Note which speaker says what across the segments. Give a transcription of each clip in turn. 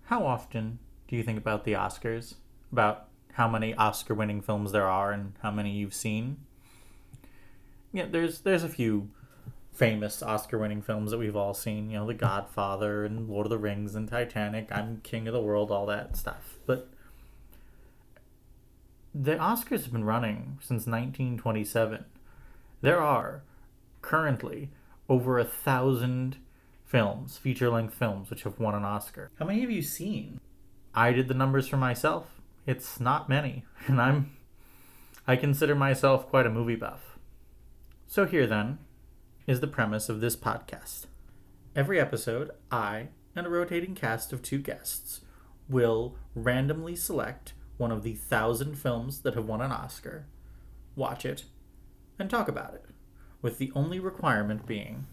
Speaker 1: How often do you think about the Oscars? About how many Oscar-winning films there are and how many you've seen? Yeah, there's a few famous Oscar-winning films that we've all seen. The Godfather and Lord of the Rings and Titanic. I'm King of the World, all that stuff. But the Oscars have been running since 1927. There are currently over 1,000 films, feature-length films, which have won an Oscar. How many have you seen? I did the numbers for myself. It's not many, and I consider myself quite a movie buff. So here then is the premise of this podcast. Every episode, I and a rotating cast of 2 guests will randomly select one of the 1,000 films that have won an Oscar, watch it, and talk about it, with the only requirement being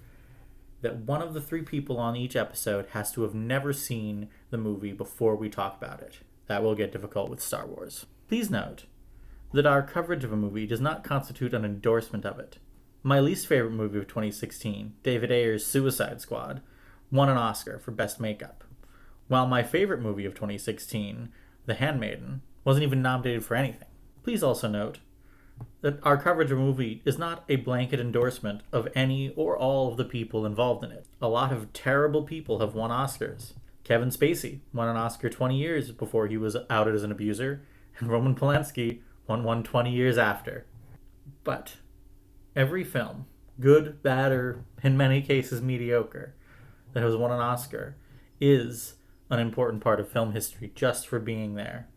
Speaker 1: that one of the 3 people on each episode has to have never seen the movie before we talk about it. That will get difficult with Star Wars. Please note that our coverage of a movie does not constitute an endorsement of it. My least favorite movie of 2016, David Ayer's Suicide Squad, won an Oscar for Best Makeup, while my favorite movie of 2016, The Handmaiden, wasn't even nominated for anything. Please also note that our coverage of a movie is not a blanket endorsement of any or all of the people involved in it. A lot of terrible people have won Oscars. Kevin Spacey won an Oscar 20 years before he was outed as an abuser, and Roman Polanski won one 20 years after. But every film, good, bad, or in many cases mediocre, that has won an Oscar is an important part of film history just for being there.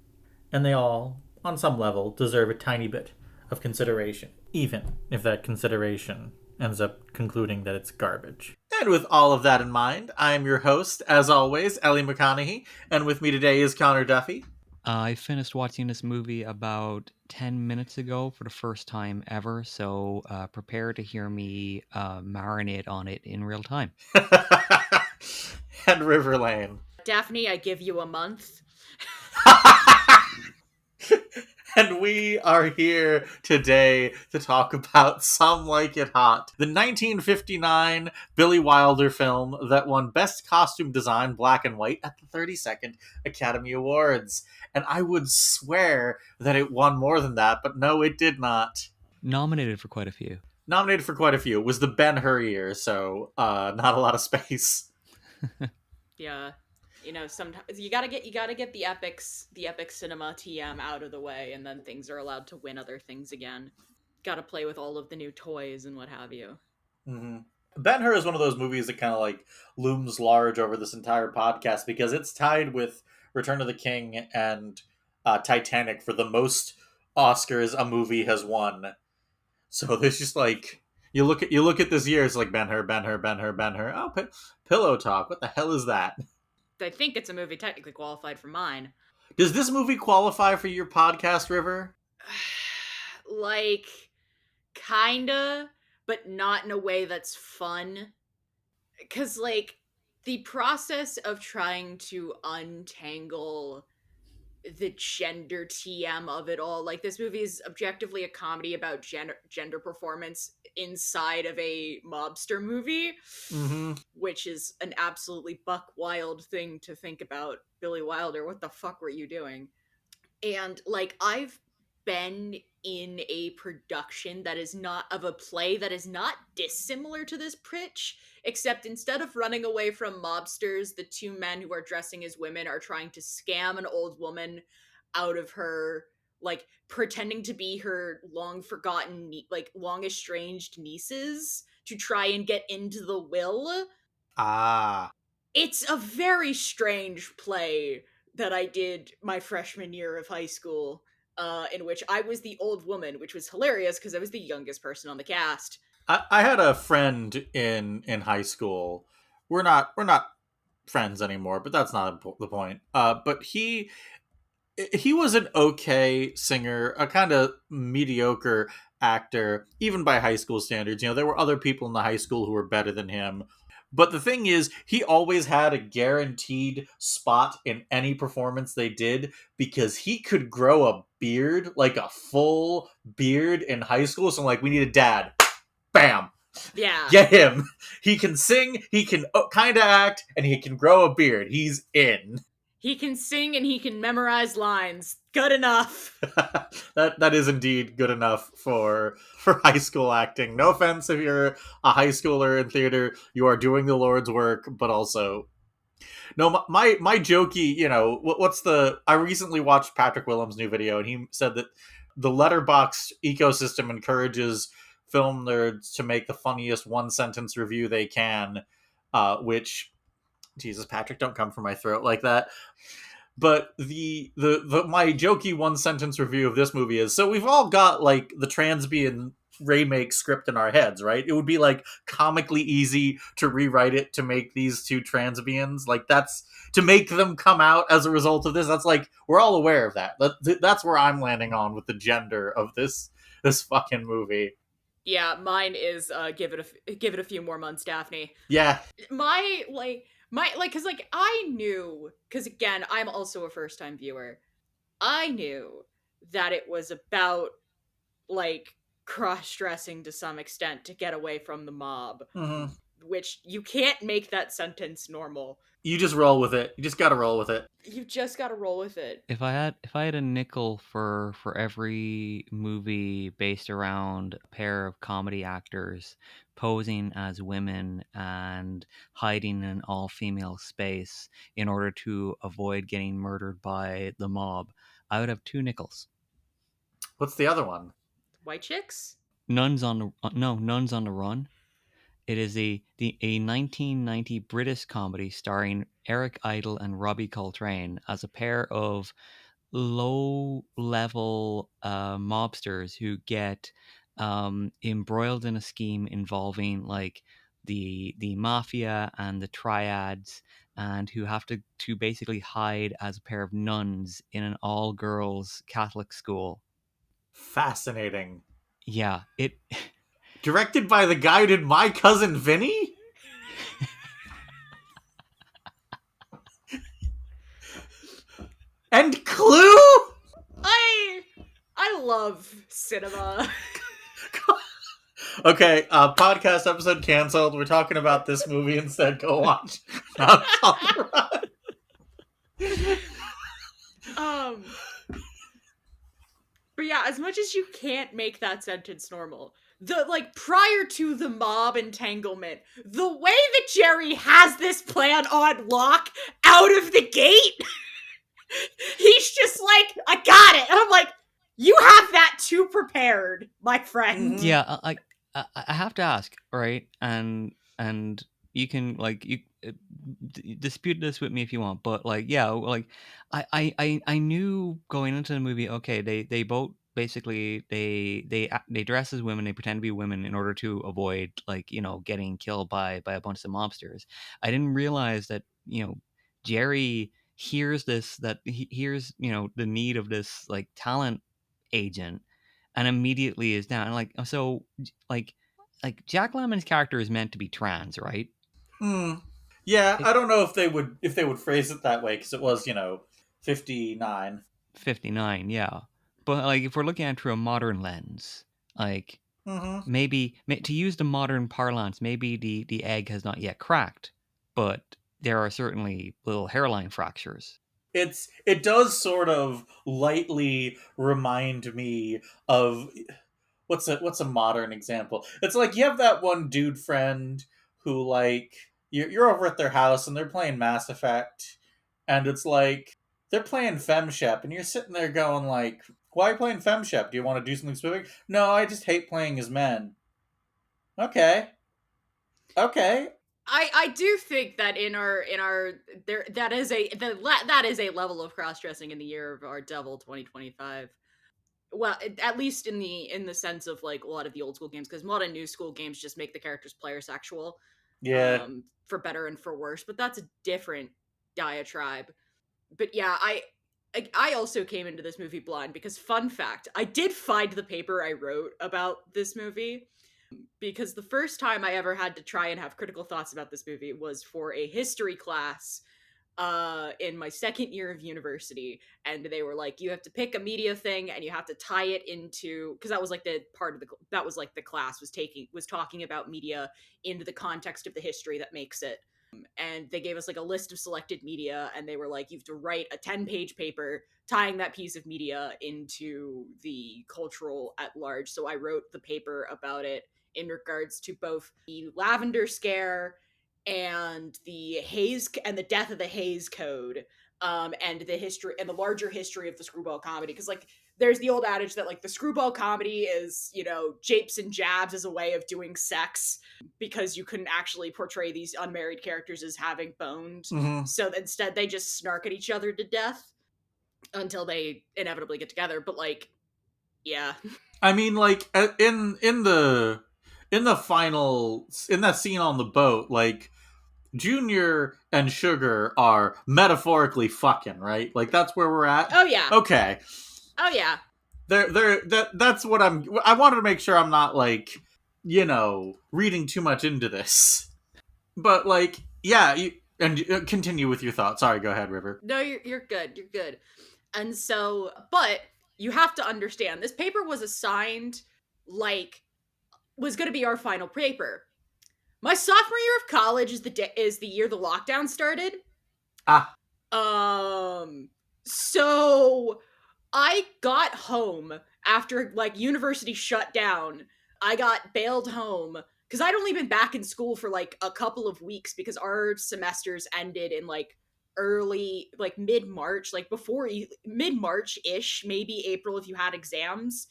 Speaker 1: And they all, on some level, deserve a tiny bit of consideration, even if that consideration ends up concluding that it's garbage. And with all of that in mind, I'm your host, as always, Ellie McConaughey, and with me today is Connor Duffy.
Speaker 2: I finished watching this movie about 10 minutes ago for the first time ever, so prepare to hear me marinate on it in real time.
Speaker 1: And River Lane.
Speaker 3: Daphne, I give you a month.
Speaker 1: And we are here today to talk about Some Like It Hot, the 1959 Billy Wilder film that won Best Costume Design Black and White at the 32nd Academy Awards. And I would swear that it won more than that, but no, it did not.
Speaker 2: Nominated for quite a few.
Speaker 1: It was the Ben-Hur year, so not a lot of space.
Speaker 3: Yeah. Sometimes you gotta get the epic cinema TM out of the way, and then things are allowed to win other things again. Gotta play with all of the new toys and what have you.
Speaker 1: Mm-hmm. Ben-Hur is one of those movies that kind of like looms large over this entire podcast because it's tied with Return of the King and Titanic for the most Oscars a movie has won. So there's just like you look at this year, it's like Ben-Hur. Oh, Pillow Talk. What the hell is that?
Speaker 3: I think it's a movie technically qualified for mine.
Speaker 1: Does this movie qualify for your podcast, River?
Speaker 3: Like, kinda, but not in a way that's fun. Because, like, the process of trying to untangle the gender TM of it all, like, this movie is objectively a comedy about gender performance inside of a mobster movie, which is an absolutely buck wild thing to think about. Billy Wilder, what the fuck were you doing? And, like, I've been in a production that is not of a play that is not dissimilar to this pitch, except instead of running away from mobsters, the 2 men who are dressing as women are trying to scam an old woman out of her, like, pretending to be her long forgotten, like, long estranged nieces to try and get into the will. It's a very strange play that I did my freshman year of high school, in which I was the old woman, which was hilarious because I was the youngest person on the cast.
Speaker 1: I had a friend in high school. We're not friends anymore, but that's not the point. But he was an okay singer, a kind of mediocre actor, even by high school standards. There were other people in the high school who were better than him. But the thing is, he always had a guaranteed spot in any performance they did because he could grow a beard, like a full beard in high school. So I'm like, we need a dad. Bam.
Speaker 3: Yeah.
Speaker 1: Get him. He can sing, he can kind of act, and he can grow a beard. He's in.
Speaker 3: He can sing and he can memorize lines. Good enough.
Speaker 1: That is indeed good enough for high school acting. No offense if you're a high schooler in theater, you are doing the Lord's work, but also no. My jokey, what's the? I recently watched Patrick Willems' new video, and he said that the letterbox ecosystem encourages film nerds to make the funniest one sentence review they can, which Jesus, Patrick, don't come for my throat like that. But the my jokey one sentence review of this movie is, so we've all got like the Transbian remake script in our heads, right? It would be like comically easy to rewrite it to make these two Transbians, like that's to make them come out as a result of this. That's like we're all aware of that. That's where I'm landing on with the gender of this fucking movie.
Speaker 3: Yeah, mine is give it a few more months, Daphne.
Speaker 1: Yeah.
Speaker 3: Because I knew, because again, I'm also a first time viewer. I knew that it was about like cross dressing to some extent to get away from the mob,
Speaker 1: Mm-hmm.
Speaker 3: which you can't make that sentence normal.
Speaker 1: You just roll with it. You just gotta roll with it.
Speaker 3: You just gotta roll with it.
Speaker 2: If I had a nickel for every movie based around a pair of comedy actors posing as women and hiding in an all-female space in order to avoid getting murdered by the mob, I would have two nickels.
Speaker 1: What's the other one?
Speaker 3: White chicks?
Speaker 2: Nuns on the no, Nuns on the Run. It is a 1990 British comedy starring Eric Idle and Robbie Coltrane as a pair of low-level mobsters who get embroiled in a scheme involving like the mafia and the triads, and who have to basically hide as a pair of nuns in an all-girls Catholic school.
Speaker 1: Fascinating.
Speaker 2: Yeah, it
Speaker 1: Directed by the guy who did My Cousin Vinny? And Clue?
Speaker 3: I love cinema.
Speaker 1: Okay, podcast episode canceled. We're talking about this movie instead. Go watch. Not on the
Speaker 3: um But yeah, as much as you can't make that sentence normal, the like prior to the mob entanglement, the way that Jerry has this plan on lock out of the gate, he's just like, I got it. And I'm like, you have that too prepared, my friend.
Speaker 1: Mhm.
Speaker 2: yeah, I have to ask, right? And you can like dispute this with me if you want, but like yeah, like I knew going into the movie, okay, they both basically they dress as women, they pretend to be women in order to avoid like getting killed by a bunch of mobsters. I didn't realize that Jerry hears this, that he hears the need of this like talent agent, and immediately is down. Like so, like Jack Lemmon's character is meant to be trans, right?
Speaker 1: Hmm. Yeah,
Speaker 2: It,
Speaker 1: I don't know if they would phrase it that way because it was 59.
Speaker 2: 59, yeah. But like if we're looking at it through a modern lens, like
Speaker 1: Mm-hmm.
Speaker 2: maybe to use the modern parlance, maybe the egg has not yet cracked, but there are certainly little hairline fractures.
Speaker 1: It does sort of lightly remind me of what's a modern example? It's like you have that one dude friend who like you're over at their house and they're playing Mass Effect, and it's like they're playing FemShep, and you're sitting there going like, "Why are you playing FemShep? Do you want to do something specific?" No, I just hate playing as men. Okay, okay.
Speaker 3: I do think that in our there that is a level of cross dressing in the year of our devil 2025. Well, at least in the sense of like a lot of the old school games, because a lot of new school games just make the characters player sexual,
Speaker 1: Yeah.
Speaker 3: for better and for worse. But that's a different diatribe. But yeah, I also came into this movie blind because, fun fact, I did find the paper I wrote about this movie, because the first time I ever had to try and have critical thoughts about this movie was for a history class in my second year of university, and they were like, you have to pick a media thing and you have to tie it into, because that was like the part of the that was like the class was talking about media into the context of the history that makes it. And they gave us like a list of selected media, and they were like, you have to write a 10-page paper tying that piece of media into the cultural at large. So I wrote the paper about it in regards to both the Lavender Scare and the death of the Hays Code, and the history and the larger history of the screwball comedy. Because like, there's the old adage that like the screwball comedy is, japes and jabs as a way of doing sex, because you couldn't actually portray these unmarried characters as having boned.
Speaker 1: Mm-hmm.
Speaker 3: So instead they just snark at each other to death until they inevitably get together. But like, yeah.
Speaker 1: I mean, like in the in that scene on the boat, like Junior and Sugar are metaphorically fucking, right? Like that's where we're at.
Speaker 3: Oh yeah.
Speaker 1: Okay.
Speaker 3: Oh yeah.
Speaker 1: That's what I wanted to make sure I'm not like, reading too much into this. But like, yeah, and continue with your thoughts. Sorry, go ahead, River.
Speaker 3: No, you're good. You're good. And so, but you have to understand, this paper was assigned like was going to be our final paper. My sophomore year of college is the year the lockdown started.
Speaker 1: Ah.
Speaker 3: So I got home after like university shut down. I got bailed home because I'd only been back in school for like a couple of weeks, because our semesters ended in like early, like mid-March, like before mid-March-ish, maybe April if you had exams.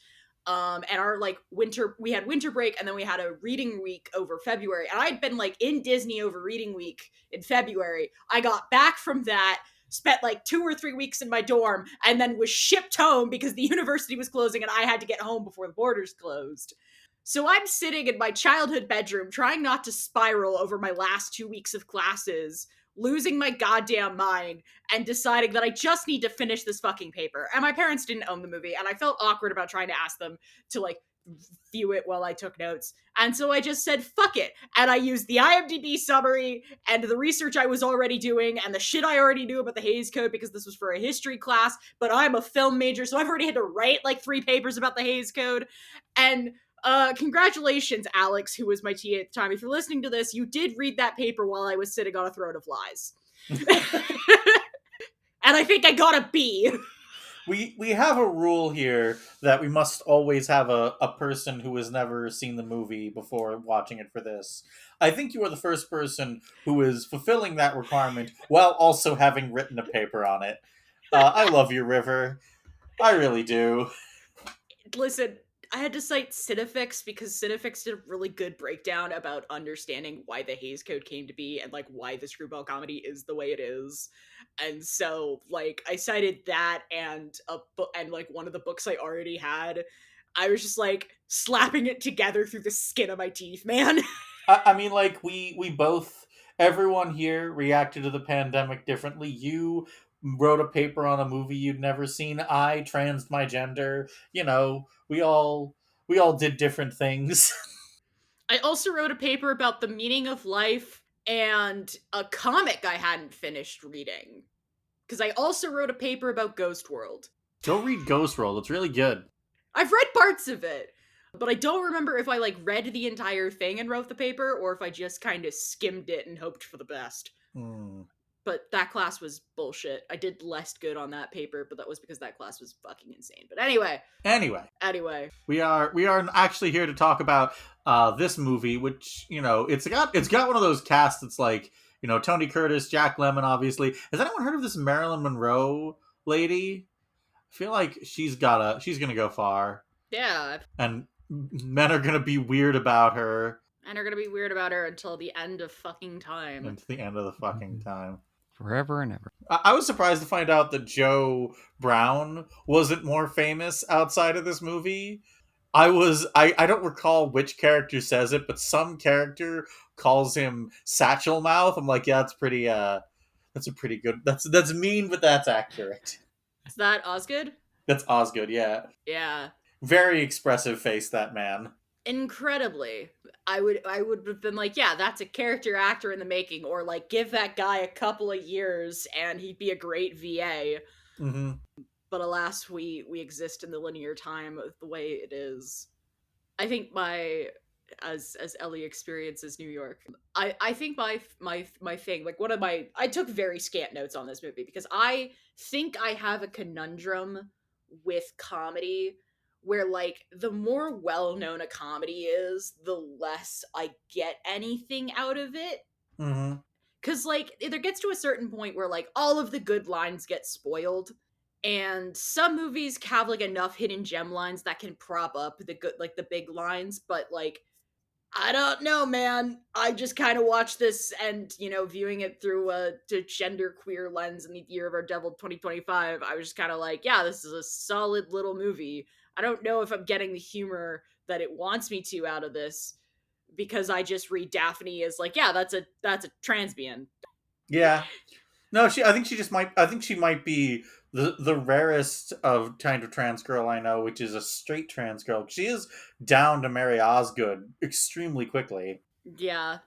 Speaker 3: And our like we had winter break, and then we had a reading week over February. And I'd been like in Disney over reading week in February. I got back from that, spent like 2 or 3 weeks in my dorm, and then was shipped home because the university was closing and I had to get home before the borders closed. So I'm sitting in my childhood bedroom trying not to spiral over my last 2 weeks of classes, losing my goddamn mind, and deciding that I just need to finish this fucking paper. And my parents didn't own the movie, and I felt awkward about trying to ask them to like view it while I took notes. And so I just said, fuck it. And I used the IMDb summary and the research I was already doing and the shit I already knew about the Hays Code, because this was for a history class, but I'm a film major, so I've already had to write like 3 papers about the Hays Code. And congratulations, Alex, who was my TA at the time. If you're listening to this, you did read that paper while I was sitting on a throne of lies. And I think I got a B.
Speaker 1: We have a rule here that we must always have a person who has never seen the movie before watching it for this. I think you are the first person who is fulfilling that requirement while also having written a paper on it. I love you, River. I really do.
Speaker 3: Listen, I had to cite Cinefix because Cinefix did a really good breakdown about understanding why the Hays Code came to be and like why the screwball comedy is the way it is. And so like I cited that and a book, and like one of the books I already had. I was just like slapping it together through the skin of my teeth, man.
Speaker 1: I mean, like we both, everyone here reacted to the pandemic differently. You wrote a paper on a movie you'd never seen. I transed my gender. We all did different things.
Speaker 3: I also wrote a paper about the meaning of life and a comic I hadn't finished reading, because I also wrote a paper about Ghost World.
Speaker 1: Go read Ghost World. It's really good.
Speaker 3: I've read parts of it, but I don't remember if I like read the entire thing and wrote the paper, or if I just kind of skimmed it and hoped for the best. But that class was bullshit. I did less good on that paper, but that was because that class was fucking insane. But anyway, we
Speaker 1: are actually here to talk about this movie, which it's got one of those casts that's like Tony Curtis, Jack Lemmon, obviously. Has anyone heard of this Marilyn Monroe lady? I feel like she's gonna go far.
Speaker 3: Yeah.
Speaker 1: And men are gonna be weird about her.
Speaker 3: And are gonna be weird about her until the end of fucking time.
Speaker 1: Until the end of the fucking time.
Speaker 2: Forever and ever.
Speaker 1: I was surprised to find out that Joe Brown wasn't more famous outside of this movie. I don't recall which character says it, but some character calls him Satchel Mouth. I'm like, yeah, that's a pretty good. That's mean, but that's accurate.
Speaker 3: Is that Osgood?
Speaker 1: That's Osgood, yeah.
Speaker 3: Yeah.
Speaker 1: Very expressive face, that man.
Speaker 3: Incredibly. I would have been like, yeah, that's a character actor in the making, or like give that guy a couple of years and he'd be a great VA.
Speaker 1: Mm-hmm.
Speaker 3: But alas, we exist in the linear time of the way it is. I think my as Ellie experiences New York. I think my thing, like one of my I took very scant notes on this movie because I think I have a conundrum with comedy where like the more well-known a comedy is, the less I get anything out of it.
Speaker 1: Mm-hmm.
Speaker 3: Cause like there gets to a certain point where like all of the good lines get spoiled. And some movies have like enough hidden gem lines that can prop up the good like the big lines, but like I don't know, man. I just kind of watched this and, viewing it through a gender queer lens in the year of our devil 2025, I was just kind of like, yeah, this is a solid little movie. I don't know if I'm getting the humor that it wants me to out of this because I just read Daphne as like, yeah, that's a transbian.
Speaker 1: Yeah. No, I think she just might. I think she might be the rarest of kind of trans girl I know, which is a straight trans girl. She is down to marry Osgood extremely quickly.
Speaker 3: Yeah.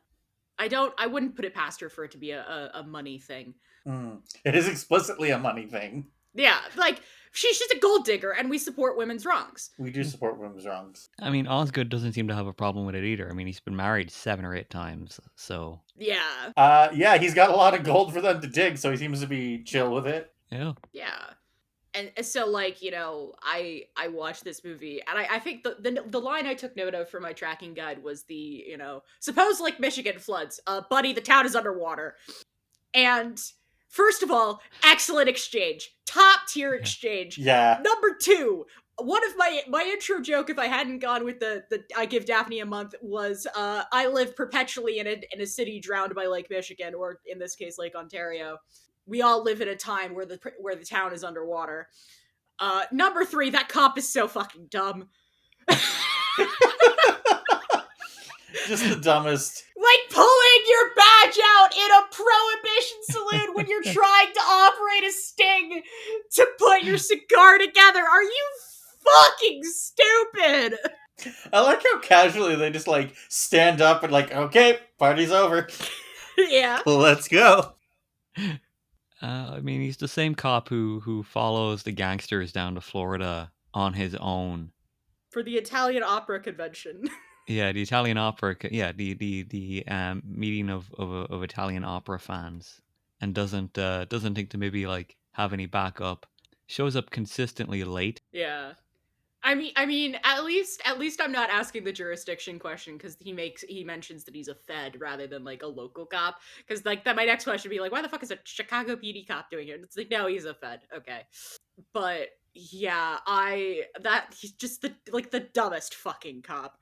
Speaker 3: I wouldn't put it past her for it to be a money thing.
Speaker 1: It is explicitly a money thing.
Speaker 3: Yeah, like she's just a gold digger and we support women's wrongs.
Speaker 1: We do support women's wrongs.
Speaker 2: I mean, Osgood doesn't seem to have a problem with it either. I mean, he's been married 7 or 8 times, so
Speaker 3: Yeah.
Speaker 1: Yeah, he's got a lot of gold for them to dig, so he seems to be chill with it.
Speaker 2: yeah.
Speaker 3: Yeah. And so like, I watched this movie and I think the line I took note of for my tracking guide was the, suppose like Michigan floods, buddy, the town is underwater. And first of all, excellent exchange. Top tier exchange.
Speaker 1: Yeah.
Speaker 3: Number 2, one of my intro joke, if I hadn't gone with the I give Daphne a month, was I live perpetually in a city drowned by Lake Michigan, or in this case Lake Ontario. We all live in a time where the town is underwater. Number 3, that cop is so fucking dumb.
Speaker 1: Just the dumbest.
Speaker 3: Like pulling your badge out in a prohibition saloon when you're trying to operate a sting to put your cigar together. Are you fucking stupid?
Speaker 1: I like how casually they just like stand up and like, okay, party's over.
Speaker 3: Yeah.
Speaker 1: Let's go.
Speaker 2: I mean, he's the same cop who follows the gangsters down to Florida on his own.
Speaker 3: For the Italian opera convention.
Speaker 2: Yeah, the Italian opera. Yeah, the meeting of Italian opera fans, and doesn't think to maybe like have any backup. Shows up consistently late.
Speaker 3: Yeah. I mean, at least I'm not asking the jurisdiction question because he mentions that he's a Fed rather than like a local cop. Because like that, my next question would be like, why the fuck is a Chicago PD cop doing here? And it's like, no, he's a Fed. Okay, but yeah, he's just the dumbest fucking cop.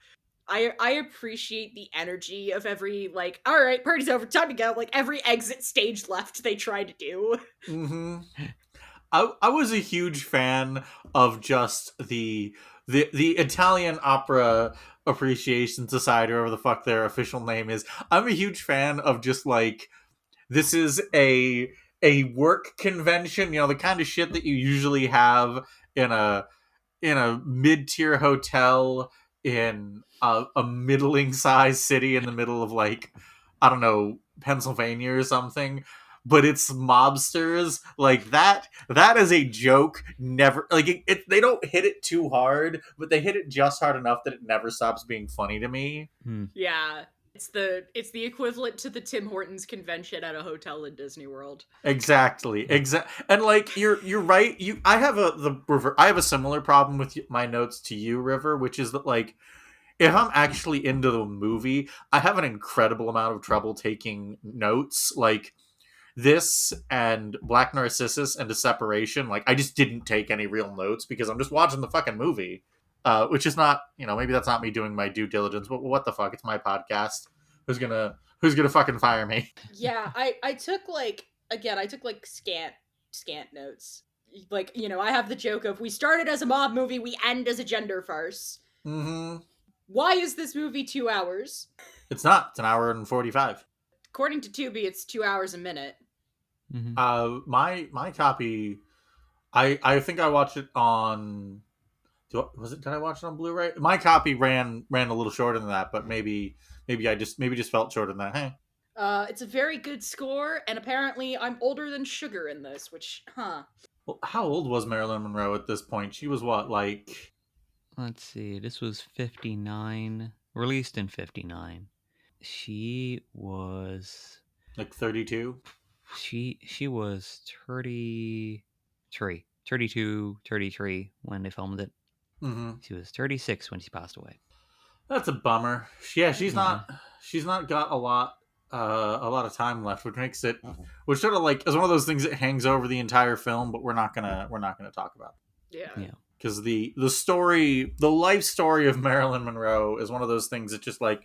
Speaker 3: I appreciate the energy of every like, all right, party's over, time to go. Like every exit stage left they try to do.
Speaker 1: Mm-hmm. I was a huge fan of just the Italian Opera Appreciation Society, or whatever the fuck their official name is. I'm a huge fan of just like, this is a work convention, the kind of shit that you usually have in a mid-tier hotel in a middling sized city in the middle of like, I don't know, Pennsylvania or something, but it's mobsters like that is a joke. Never like they don't hit it too hard, but they hit it just hard enough that it never stops being funny to me.
Speaker 3: Yeah. It's the equivalent to the Tim Hortons convention at a hotel in Disney World.
Speaker 1: Exactly. And like you're right. I have a similar problem with my notes to you, River, which is that like, if I'm actually into the movie, I have an incredible amount of trouble taking notes. Like this and Black Narcissus and A Separation, like I just didn't take any real notes because I'm just watching the fucking movie. Which is not, maybe that's not me doing my due diligence, but what the fuck? It's my podcast. Who's gonna fucking fire me?
Speaker 3: Yeah, I took like scant notes. Like, I have the joke of we started as a mob movie, we end as a gender farce.
Speaker 1: Mm-hmm.
Speaker 3: Why is this movie 2 hours?
Speaker 1: It's not. It's an hour and 45.
Speaker 3: According to Tubi, it's 2 hours a minute.
Speaker 2: Mm-hmm.
Speaker 1: My copy, I think I watched it on. Did I watch it on Blu-ray? My copy ran a little shorter than that, but maybe I just felt shorter than that. Hey.
Speaker 3: It's a very good score, and apparently I'm older than Sugar in this, which, huh.
Speaker 1: Well, how old was Marilyn Monroe at this point? She was what, like?
Speaker 2: Let's see. This was 59. released in 59. She was
Speaker 1: Like 32?
Speaker 2: she was 33, 32, 33 when they filmed it.
Speaker 1: Mm-hmm.
Speaker 2: She was 36 when she passed away.
Speaker 1: That's a bummer. Yeah, she's
Speaker 2: Yeah.
Speaker 1: not got a lot of time left, which sort of like is one of those things that hangs over the entire film, but we're not gonna talk about.
Speaker 3: Yeah.
Speaker 2: Yeah.
Speaker 1: Because the life story of Marilyn Monroe is one of those things that's just like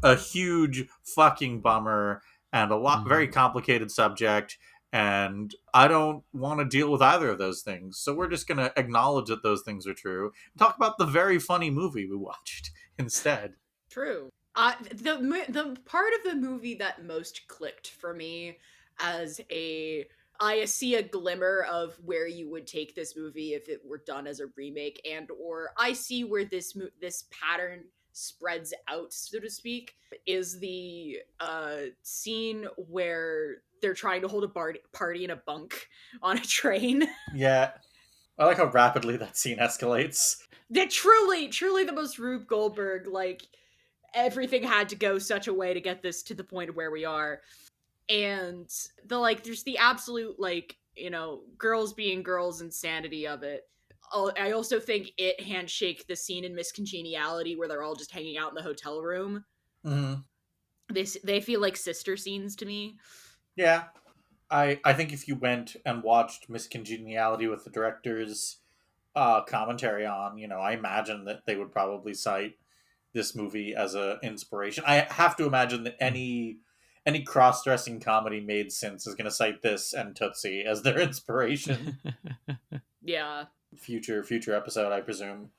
Speaker 1: a huge fucking bummer and very complicated subject. And I don't want to deal with either of those things. So we're just going to acknowledge that those things are true and talk about the very funny movie we watched instead.
Speaker 3: True. The part of the movie that most clicked for me as I see a glimmer of where you would take this movie if it were done as a remake, and or I see where this pattern spreads out, so to speak, is the scene where they're trying to hold a party in a bunk on a train.
Speaker 1: Yeah. I like how rapidly that scene escalates.
Speaker 3: That truly the most Rube Goldberg, like, everything had to go such a way to get this to the point of where we are. And there's the absolute, like, girls being girls insanity of it. I also think it handshake the scene in Miss Congeniality where they're all just hanging out in the hotel room.
Speaker 1: Mm-hmm.
Speaker 3: They feel like sister scenes to me.
Speaker 1: Yeah. I think if you went and watched Miss Congeniality with the director's commentary on, I imagine that they would probably cite this movie as a inspiration. I have to imagine that any cross-dressing comedy made since is going to cite this and Tootsie as their inspiration.
Speaker 3: Yeah.
Speaker 1: Future episode, I presume.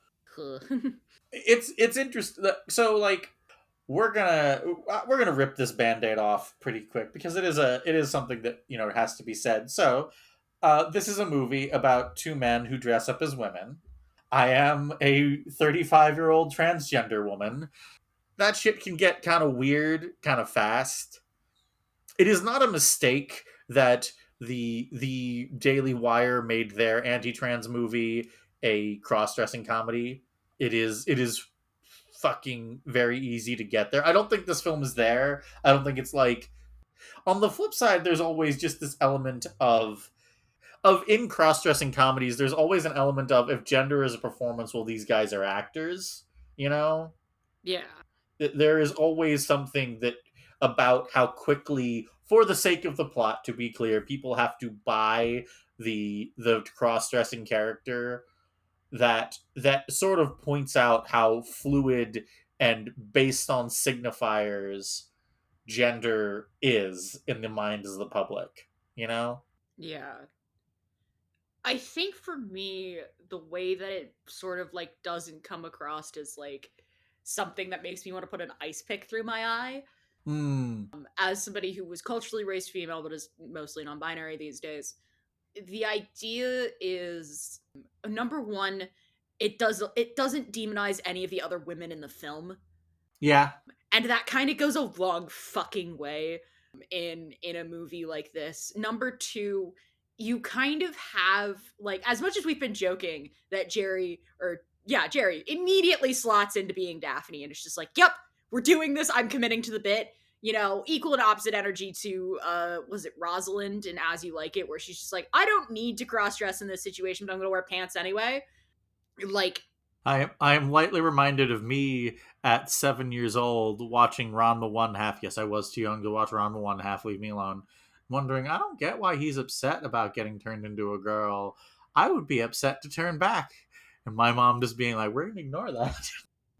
Speaker 1: It's interesting. So like we're gonna rip this band-aid off pretty quick because it is something that has to be said. So this is a movie about two men who dress up as women. I am a 35-year-old transgender woman. That shit can get kind of weird kind of fast. It is not a mistake that the Daily Wire made their anti-trans movie a cross-dressing comedy. It is fucking very easy to get there. I don't think this film is there. I don't think it's like, on the flip side, there's always just this element of in cross-dressing comedies, there's always an element of, if gender is a performance, well, these guys are actors, you know?
Speaker 3: Yeah.
Speaker 1: There is always something that about how quickly, for the sake of the plot, to be clear, people have to buy the cross-dressing character, that sort of points out how fluid and based on signifiers gender is in the minds of the public, you know?
Speaker 3: Yeah. I think for me, the way that it sort of like doesn't come across as like something that makes me want to put an ice pick through my eye,
Speaker 1: Hmm.
Speaker 3: as somebody who was culturally raised female but is mostly non-binary these days, the idea is, number one, it doesn't demonize any of the other women in the film,
Speaker 1: Yeah.
Speaker 3: and that kind of goes a long fucking way in a movie like this. Number two, you kind of have, like, as much as we've been joking that Jerry immediately slots into being Daphne, and it's just like, yep, we're doing this, I'm committing to the bit. Equal and opposite energy to was it Rosalind and As You Like It, where she's just like, I don't need to cross-dress in this situation, but I'm gonna wear pants anyway. Like,
Speaker 1: I am lightly reminded of me at 7 years old watching Ron the One Half. Yes, I was too young to watch Ron the One Half. Leave me alone. Wondering, I don't get why he's upset about getting turned into a girl. I would be upset to turn back, and my mom just being like, "We're gonna ignore that."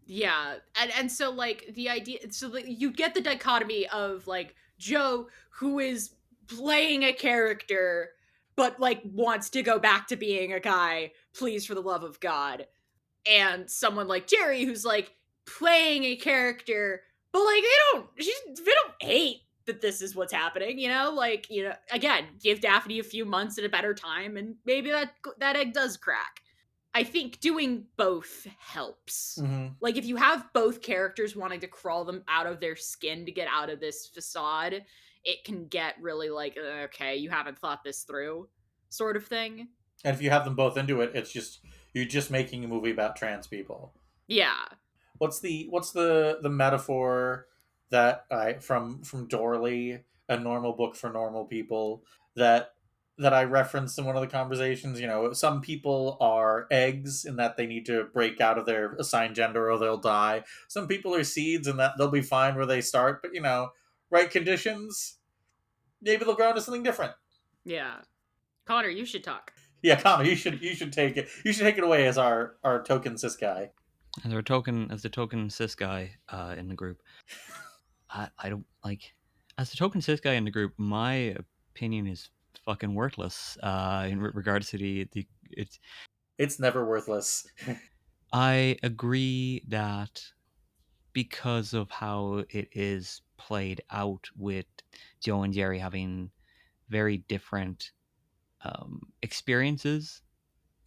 Speaker 3: yeah, and so, like, the idea, so you get the dichotomy of, like, Joe, who is playing a character but, like, wants to go back to being a guy, please, for the love of God, and someone like Jerry, who's like playing a character, but like they don't hate that this is what's happening, like, again, give Daphne a few months at a better time and maybe that egg does crack. I think doing both helps.
Speaker 1: Mm-hmm.
Speaker 3: Like, if you have both characters wanting to crawl them out of their skin to get out of this facade, it can get really like, okay, you haven't thought this through, sort of thing.
Speaker 1: And if you have them both into it, you're just making a movie about trans people.
Speaker 3: Yeah.
Speaker 1: What's the metaphor that I from Dorley, a normal book for normal people, that I referenced in one of the conversations? You know, some people are eggs in that they need to break out of their assigned gender or they'll die. Some people are seeds in that they'll be fine where they start, but you know, right conditions, maybe they'll grow into something different.
Speaker 3: Yeah. Connor, you should talk.
Speaker 1: Yeah, Connor, you should take it. You should take it away as our token cis guy.
Speaker 2: As the token cis guy in the group. I don't like as the token cis guy in the group. My opinion is fucking worthless. In regards to the
Speaker 1: It's never worthless.
Speaker 2: I agree that because of how it is played out with Joe and Jerry having very different experiences,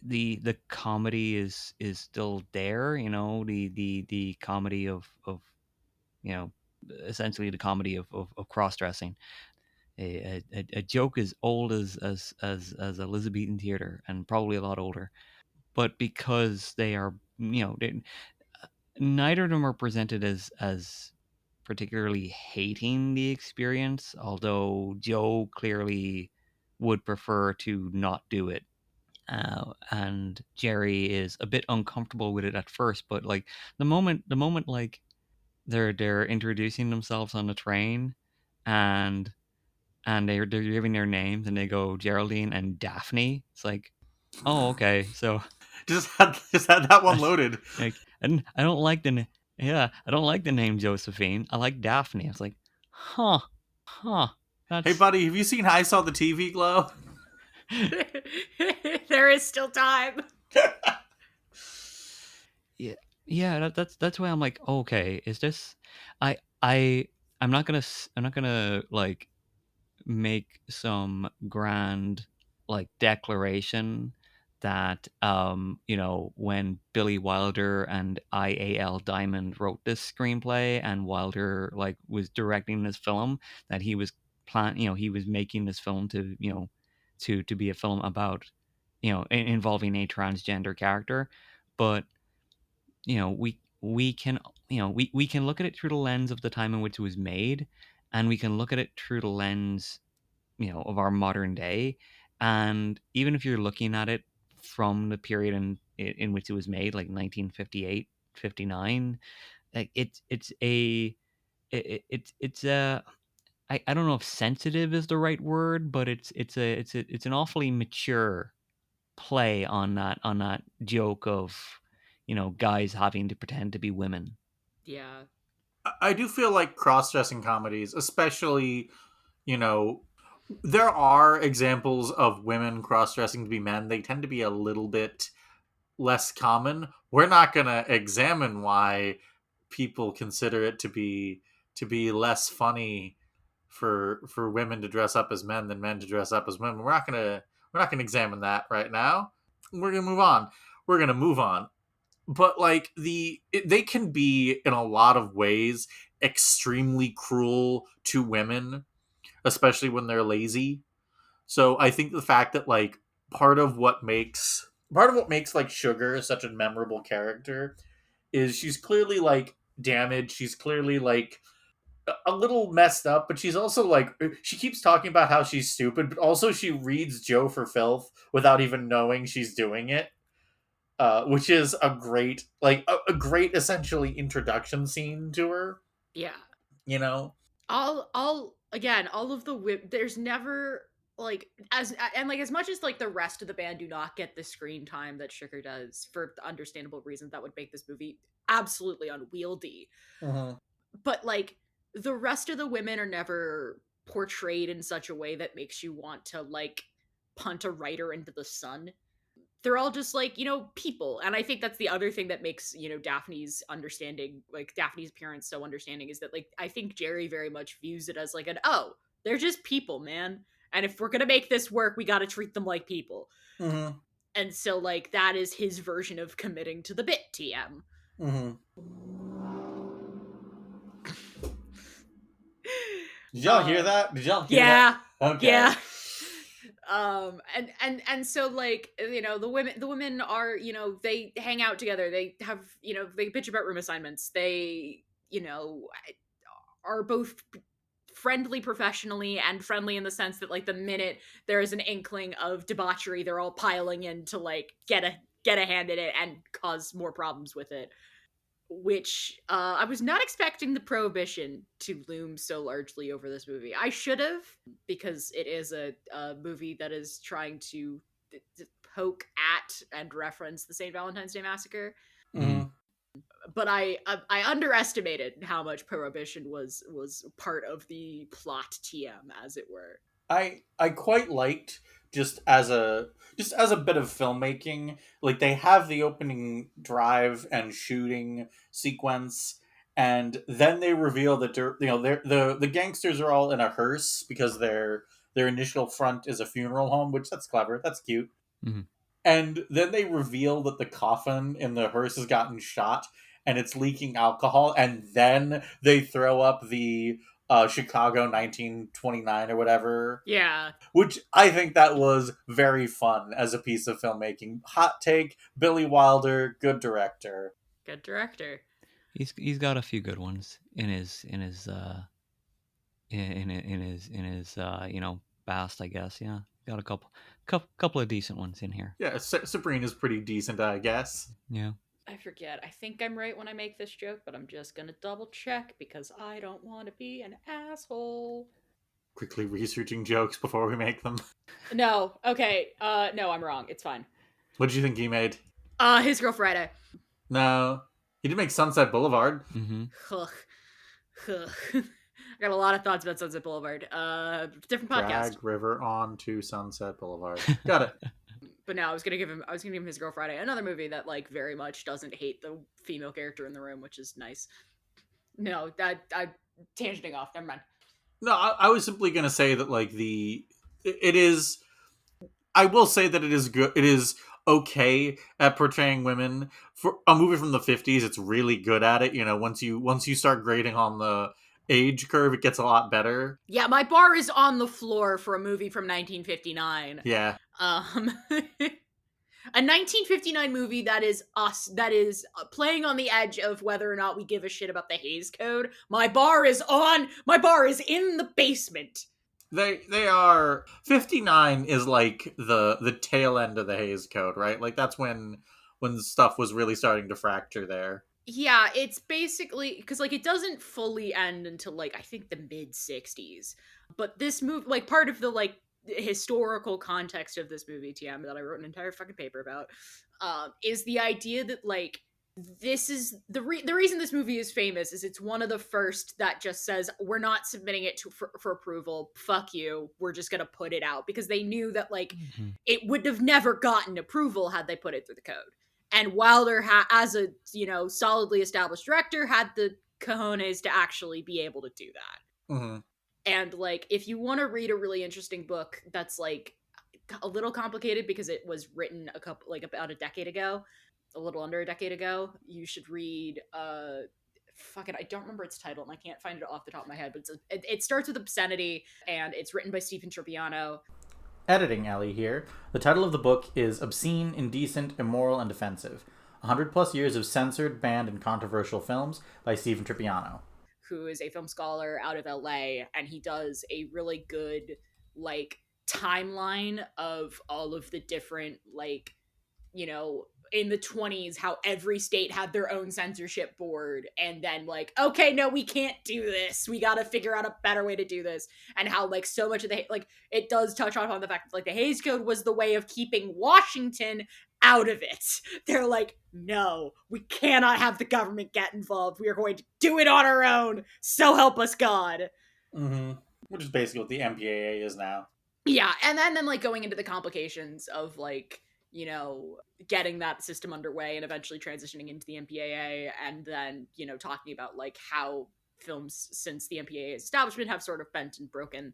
Speaker 2: the comedy is still there. You know, the comedy of you know essentially the comedy of cross dressing. A joke as old as Elizabethan theater and probably a lot older, but because they are neither of them are presented as particularly hating the experience, although Joe clearly would prefer to not do it. And Jerry is a bit uncomfortable with it at first, but like the moment like they're introducing themselves on the train, and they're giving their names, and they go Geraldine and Daphne. It's like, oh, okay, so
Speaker 1: Just had that one loaded.
Speaker 2: like, and I don't like yeah, I don't like the name Josephine. I like Daphne. It's like, huh, huh.
Speaker 1: Hey,
Speaker 2: That's
Speaker 1: buddy, have you seen I Saw the TV Glow?
Speaker 3: There is still time.
Speaker 2: yeah, yeah. That's why I'm like, okay, is this? I I I'm not gonna like make some grand like declaration that when Billy Wilder and IAL Diamond wrote this screenplay and Wilder like was directing this film, that he was he was making this film to to be a film about involving a transgender character. But we can we can look at it through the lens of the time in which it was made, and we can look at it through the lens of our modern day. And even if you're looking at it from the period in which it was made, like 1958, 59, like it's a I don't know if sensitive is the right word, but it's an awfully mature play on that joke of guys having to pretend to be women.
Speaker 3: Yeah.
Speaker 1: I do feel like cross-dressing comedies, especially, you know, there are examples of women cross-dressing to be men. They tend to be a little bit less common. We're not going to examine why people consider it to be less funny for women to dress up as men than men to dress up as women. We're not going to examine that right now. We're going to move on. We're going to move on. But like they can be in a lot of ways extremely cruel to women, especially when they're lazy. So I think the fact that like part of what makes like Sugar such a memorable character is she's clearly like damaged. She's clearly like a little messed up, but she's also like she keeps talking about how she's stupid, but also she reads Joe for filth without even knowing she's doing it. Which is a great like a great essentially introduction scene to her,
Speaker 3: Yeah.
Speaker 1: you know.
Speaker 3: All again, all of the there's never like as and like as much as like the rest of the band do not get the screen time that Sugar does for the understandable reasons that would make this movie absolutely unwieldy.
Speaker 1: Mhm.
Speaker 3: But like the rest of the women are never portrayed in such a way that makes you want to like punt a writer into the sun. They're all just like, people. And I think that's the other thing that makes, Daphne's understanding, like Daphne's appearance so understanding, is that like I think Jerry very much views it as like they're just people, man. And if we're gonna make this work, we gotta treat them like people.
Speaker 1: Mhm.
Speaker 3: And so like that is his version of committing to the bit TM.
Speaker 1: Mhm. Did y'all hear that? Did y'all hear that?
Speaker 3: Yeah.
Speaker 1: Okay.
Speaker 3: Yeah. And so like, you know, the women are, you know, they hang out together, they have, you know, they bitch about room assignments, they, you know, are both friendly professionally and friendly in the sense that like the minute there is an inkling of debauchery, they're all piling in to like get a hand in it and cause more problems with it. Which I was not expecting the prohibition to loom so largely over this movie. I should have, because it is a movie that is trying to poke at and reference the St. Valentine's Day Massacre.
Speaker 1: Mhm.
Speaker 3: But I underestimated how much prohibition was part of the plot TM, as it were.
Speaker 1: I quite liked just as a bit of filmmaking, like they have the opening drive and shooting sequence, and then they reveal that you know the gangsters are all in a hearse because their initial front is a funeral home, which that's clever, that's cute.
Speaker 2: Mm-hmm.
Speaker 1: And then they reveal that the coffin in the hearse has gotten shot and it's leaking alcohol, and then they throw up the Chicago 1929 or whatever,
Speaker 3: Yeah.
Speaker 1: which I think that was very fun as a piece of filmmaking. Hot take: Billy Wilder, good director.
Speaker 3: Good director.
Speaker 2: He's got a few good ones in his in his you know, past, I guess. Yeah, got a couple of decent ones in here.
Speaker 1: Yeah, Sabrina's pretty decent, I guess.
Speaker 2: Yeah.
Speaker 3: I forget. I think I'm right when I make this joke, but I'm just gonna double check because I don't want to be an asshole.
Speaker 1: Quickly researching jokes before we make them.
Speaker 3: No. Okay. No, I'm wrong. It's fine.
Speaker 1: What did you think he made?
Speaker 3: His Girl Friday.
Speaker 1: No, he did make Sunset Boulevard.
Speaker 2: Mm-hmm.
Speaker 3: Ugh. Ugh. I got a lot of thoughts about Sunset Boulevard. Different podcast.
Speaker 1: Drag River on to Sunset Boulevard. Got it.
Speaker 3: But no, I was gonna give him His Girl Friday, another movie that like very much doesn't hate the female character in the room, which is nice. No, that I tangenting off. Never mind.
Speaker 1: No, I was simply gonna say that like it is. I will say that it is good. It is okay at portraying women for a movie from the 50s. It's really good at it. You know, once you start grading on the age curve, it gets a lot better.
Speaker 3: Yeah, my bar is on the floor for a movie from 1959.
Speaker 1: Yeah.
Speaker 3: A 1959 movie that is playing on the edge of whether or not we give a shit about the Hays Code. My bar is in the basement.
Speaker 1: They are 59 is like the tail end of the Hays Code, right? Like that's when stuff was really starting to fracture there.
Speaker 3: Yeah, it's basically because like it doesn't fully end until like I think the mid 60s. But this movie, like part of the like historical context of this movie, TM, that I wrote an entire fucking paper about, is the idea that like this is the reason this movie is famous is it's one of the first that just says we're not submitting it for approval. Fuck you. We're just gonna put it out because they knew that like
Speaker 2: Mm-hmm.
Speaker 3: it would have never gotten approval had they put it through the code. And Wilder, as a solidly established director, had the cojones to actually be able to do that.
Speaker 1: Mm-hmm.
Speaker 3: And like, if you want to read a really interesting book that's like a little complicated because it was written about a decade ago, a little under a decade ago, you should read fuck it, I don't remember its title and I can't find it off the top of my head, but it starts with obscenity and it's written by Stephen Tropiano.
Speaker 1: Editing Ellie here. The title of the book is Obscene, Indecent, Immoral, and Offensive. 100 plus years of censored, banned, and controversial films by Stephen Tropiano,
Speaker 3: who is a film scholar out of LA, and he does a really good like timeline of all of the different like in the 20s how every state had their own censorship board, and then like, okay, no, we can't do this, we gotta figure out a better way to do this, and how like so much of the like it does touch on the fact that like the Hays Code was the way of keeping Washington out of it. They're like, no, we cannot have the government get involved, we are going to do it on our own, so help us God.
Speaker 1: mm-hmm. Which is basically what the MPAA is now.
Speaker 3: Yeah, and then like going into the complications of like getting that system underway and eventually transitioning into the MPAA, and then talking about like how films since the MPAA's establishment have sort of bent and broken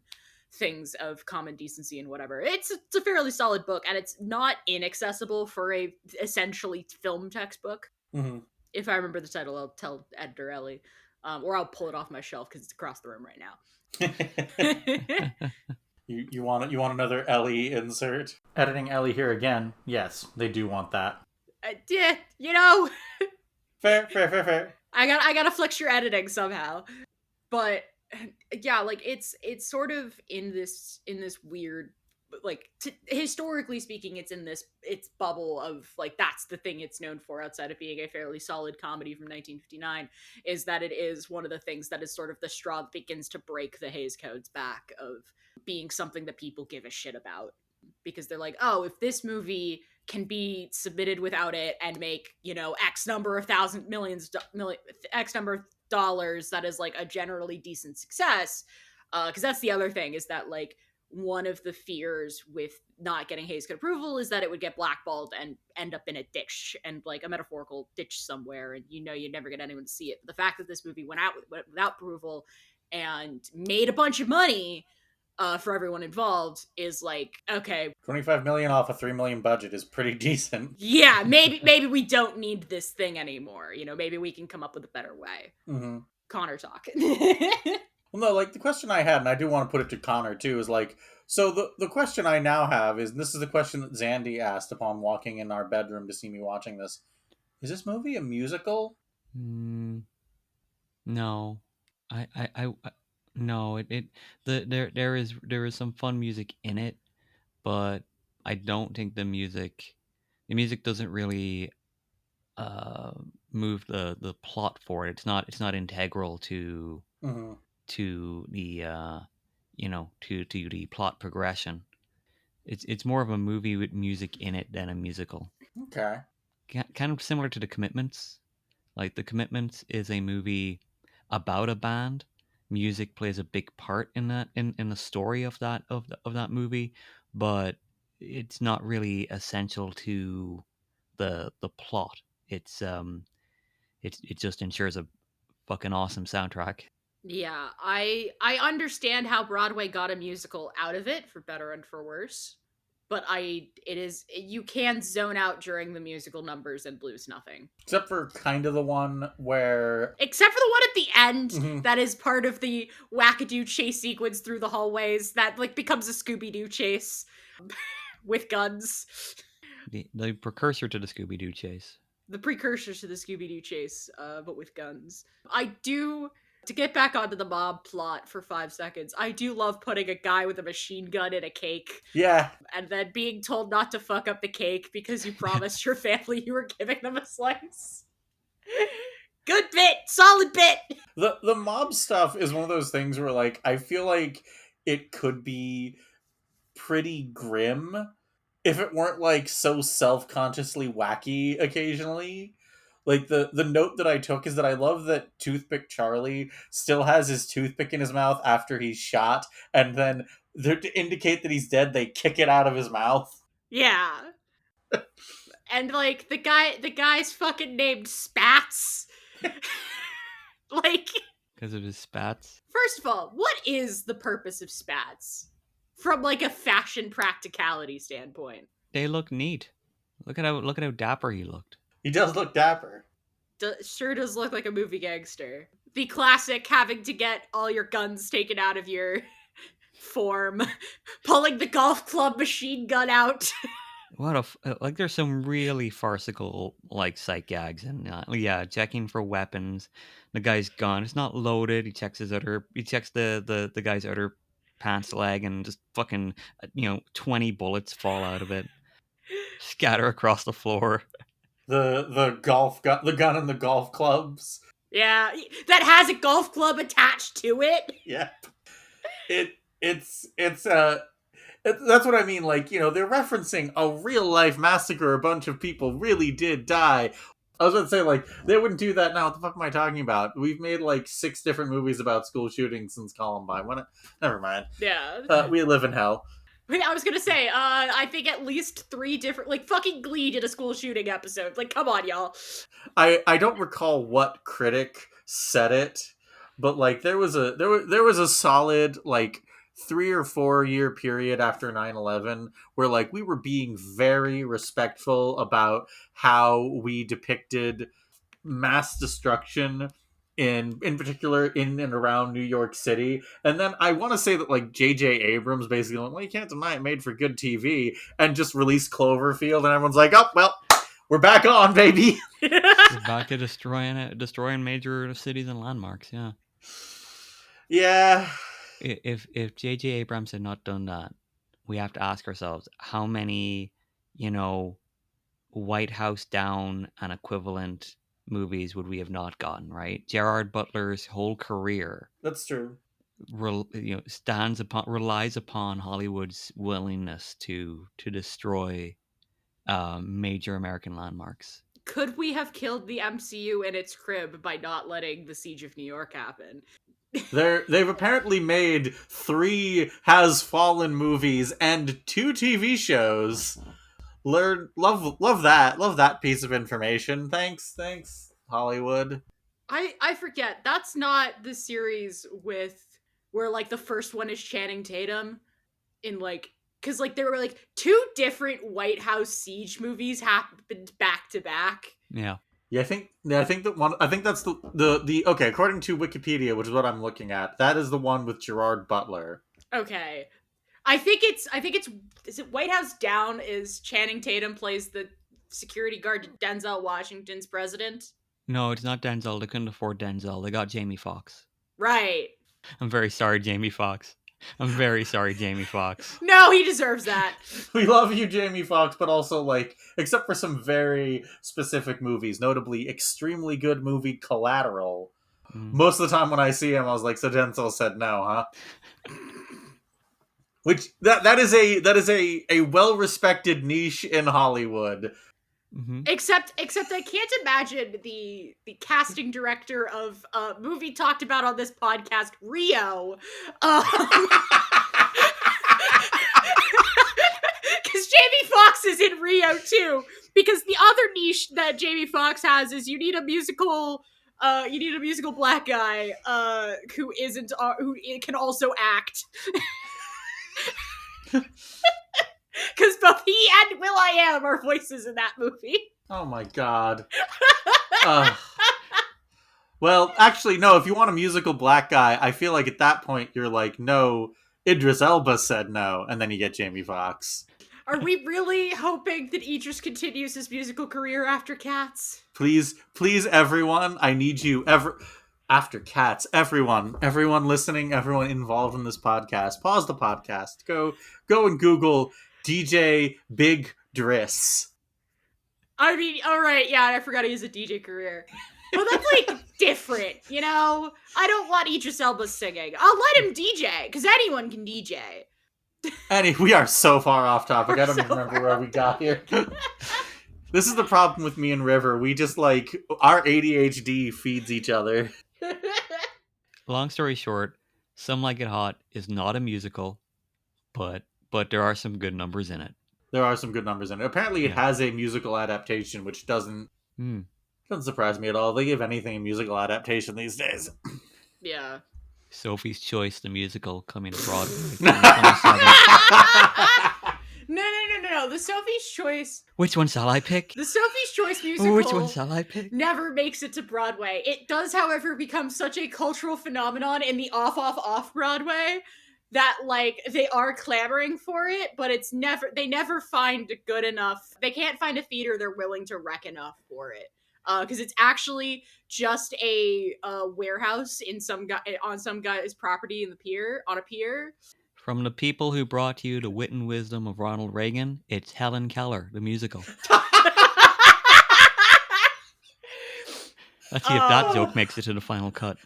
Speaker 3: things of common decency and whatever. It's a fairly solid book, and it's not inaccessible for a essentially film textbook.
Speaker 1: Mm-hmm.
Speaker 3: If I remember the title, I'll tell editor Ellie, or I'll pull it off my shelf because it's across the room right now.
Speaker 1: You want another Ellie insert? Editing Ellie here again. Yes, they do want that.
Speaker 3: Yeah, you know,
Speaker 1: Fair.
Speaker 3: I gotta flex your editing somehow. But yeah, like it's sort of in this weird, like historically speaking, it's in this bubble of like that's the thing it's known for outside of being a fairly solid comedy from 1959, is that it is one of the things that is sort of the straw that begins to break the Hays Code's back of being something that people give a shit about, because they're like, oh, if this movie can be submitted without it and make, you know, X number of X number of dollars, that is like a generally decent success. Because that's the other thing, is that like one of the fears with not getting Hays Code approval is that it would get blackballed and end up in a ditch, and like a metaphorical ditch somewhere, and you know you'd never get anyone to see it. But the fact that this movie went out without approval and made a bunch of money for everyone involved is like, okay,
Speaker 1: 25 million off a 3 million budget is pretty decent.
Speaker 3: yeah, maybe we don't need this thing anymore. You know, maybe we can come up with a better way.
Speaker 1: Mm-hmm.
Speaker 3: Connor talk.
Speaker 1: Well, no, like the question I had, and I do want to put it to Connor too, is like, so the question I now have is, and this is the question that Zandy asked upon walking in our bedroom to see me watching this: is this movie a musical?
Speaker 2: No, no. There is some fun music in it, but I don't think the music doesn't really move the plot forward. It's not integral to
Speaker 1: Mm-hmm.
Speaker 2: the to the plot progression. It's more of a movie with music in it than a musical.
Speaker 1: Okay.
Speaker 2: Kind of similar to The Commitments. Like The Commitments is a movie about a band. Music plays a big part in that in the story of that movie, but it's not really essential to the plot. It just ensures a fucking awesome soundtrack.
Speaker 3: Yeah, I understand how Broadway got a musical out of it, for better and for worse. But it is, you can zone out during the musical numbers and lose nothing.
Speaker 1: Except for kind of the one where,
Speaker 3: except for the one at the end,
Speaker 1: mm-hmm,
Speaker 3: that is part of the wackadoo chase sequence through the hallways that like becomes a Scooby-Doo chase with guns.
Speaker 2: The precursor to the Scooby Doo chase.
Speaker 3: The precursor to the Scooby-Doo chase, but with guns. I do, to get back onto the mob plot for 5 seconds, I do love putting a guy with a machine gun in a cake.
Speaker 1: yeah,
Speaker 3: And then being told not to fuck up the cake because you promised your family you were giving them a slice. Good bit! Solid bit!
Speaker 1: the mob stuff is one of those things where like I feel like it could be pretty grim if it weren't like so self-consciously wacky occasionally. Like the note that I took is that I love that Toothpick Charlie still has his toothpick in his mouth after he's shot, and then to indicate that he's dead, they kick it out of his mouth.
Speaker 3: Yeah. And like the guy's fucking named Spats. Like,
Speaker 2: Because of his spats.
Speaker 3: first of all, what is the purpose of Spats? From like a fashion practicality standpoint.
Speaker 2: They look neat. Look at how dapper he looked.
Speaker 1: He does look dapper.
Speaker 3: Sure does look like a movie gangster. The classic having to get all your guns taken out of your form, pulling the golf club machine gun out.
Speaker 2: What like there's some really farcical like sight gags and yeah, checking for weapons. The guy's gun, it's not loaded. He checks the guy's outer pants leg and just fucking 20 bullets fall out of it, scatter across the floor.
Speaker 1: The golf gun, the gun and the golf clubs.
Speaker 3: Yeah, that has a golf club attached to it.
Speaker 1: Yeah, it's that's what I mean. Like, they're referencing a real life massacre. A bunch of people really did die. I was going to say, like, they wouldn't do that now. What the fuck am I talking about? We've made like 6 different movies about school shootings since Columbine. Never mind.
Speaker 3: Yeah.
Speaker 1: We live in hell.
Speaker 3: I was gonna say, I think at least 3 different, like, fucking Glee did a school shooting episode. Like, come on, y'all.
Speaker 1: I don't recall what critic said it, but like there was a solid like 3 or 4 year period after 9/11 where like we were being very respectful about how we depicted mass destruction in particular in and around New York City. And then I want to say that like J.J. Abrams basically went, well, you can't deny it made for good TV, and just released Cloverfield, and everyone's like, oh, well, we're back on, baby.
Speaker 2: We're back to destroying major cities and landmarks. Yeah.
Speaker 1: Yeah.
Speaker 2: If J.J. Abrams had not done that, we have to ask ourselves how many, White House Down and equivalent movies would we have not gotten, right? Gerard Butler's whole career
Speaker 1: That's true.
Speaker 2: relies upon Hollywood's willingness to destroy major American landmarks.
Speaker 3: Could we have killed the MCU in its crib by not letting the Siege of New York happen?
Speaker 1: They've apparently made 3 Has Fallen movies and 2 TV shows. Love that piece of information. Thanks, Hollywood.
Speaker 3: I forget. That's not the series where like the first one is Channing Tatum in like, because like there were like 2 different White House siege movies happened back to back.
Speaker 2: Yeah.
Speaker 1: Yeah, I think that's the okay, according to Wikipedia, which is what I'm looking at, that is the one with Gerard Butler.
Speaker 3: Okay. I think it's is it White House Down is Channing Tatum plays the security guard to Denzel Washington's president?
Speaker 2: No, it's not Denzel. They couldn't afford Denzel. They got Jamie Foxx.
Speaker 3: Right.
Speaker 2: I'm very sorry, Jamie Foxx.
Speaker 3: No, he deserves that.
Speaker 1: We love you, Jamie Foxx, but also, like, except for some very specific movies, notably extremely good movie Collateral. Most of the time when I see him, I was like, so Denzel said no, huh? Which that is a well-respected niche in Hollywood.
Speaker 2: Mm-hmm.
Speaker 3: Except I can't imagine the casting director of a movie talked about on this podcast, Rio. Because Jamie Foxx is in Rio too. Because the other niche that Jamie Foxx has is you need a musical black guy who can also act. Because both he and will.i.am are voices in that movie.
Speaker 1: Oh my god. Well, actually, no, if you want a musical black guy, I feel like at that point you're like, no, Idris Elba said no, and then you get Jamie Foxx.
Speaker 3: Are we really hoping that Idris continues his musical career after Cats?
Speaker 1: Please, everyone, I need you after Cats, everyone listening, everyone involved in this podcast, pause the podcast, go and Google DJ Big Driss.
Speaker 3: I mean, alright, yeah, I forgot he has a DJ career. But that's, like, different, you know? I don't want Idris Elba singing. I'll let him DJ, because anyone can DJ.
Speaker 1: We are so far off topic, I don't even remember where we got here. This is the problem with me and River. We just, like, our ADHD feeds each other.
Speaker 2: Long story short, Some Like It Hot is not a musical, but there are some good numbers in it. Apparently it has a musical adaptation, which doesn't surprise me at all. They give anything a musical adaptation these days.
Speaker 3: Yeah.
Speaker 2: Sophie's Choice, the musical, coming to Broadway.
Speaker 3: No. The Sophie's Choice.
Speaker 2: Which one shall I pick?
Speaker 3: The Sophie's Choice musical.
Speaker 2: Which one shall I pick?
Speaker 3: Never makes it to Broadway. It does, however, become such a cultural phenomenon in the off Broadway that, like, they are clamoring for it, but they never find good enough. They can't find a theater they're willing to wreck enough for it. Because it's actually just a warehouse on some guy's property on a pier.
Speaker 2: From the people who brought you the wit and wisdom of Ronald Reagan, it's Helen Keller, the musical. Let's see if that joke makes it to the final cut.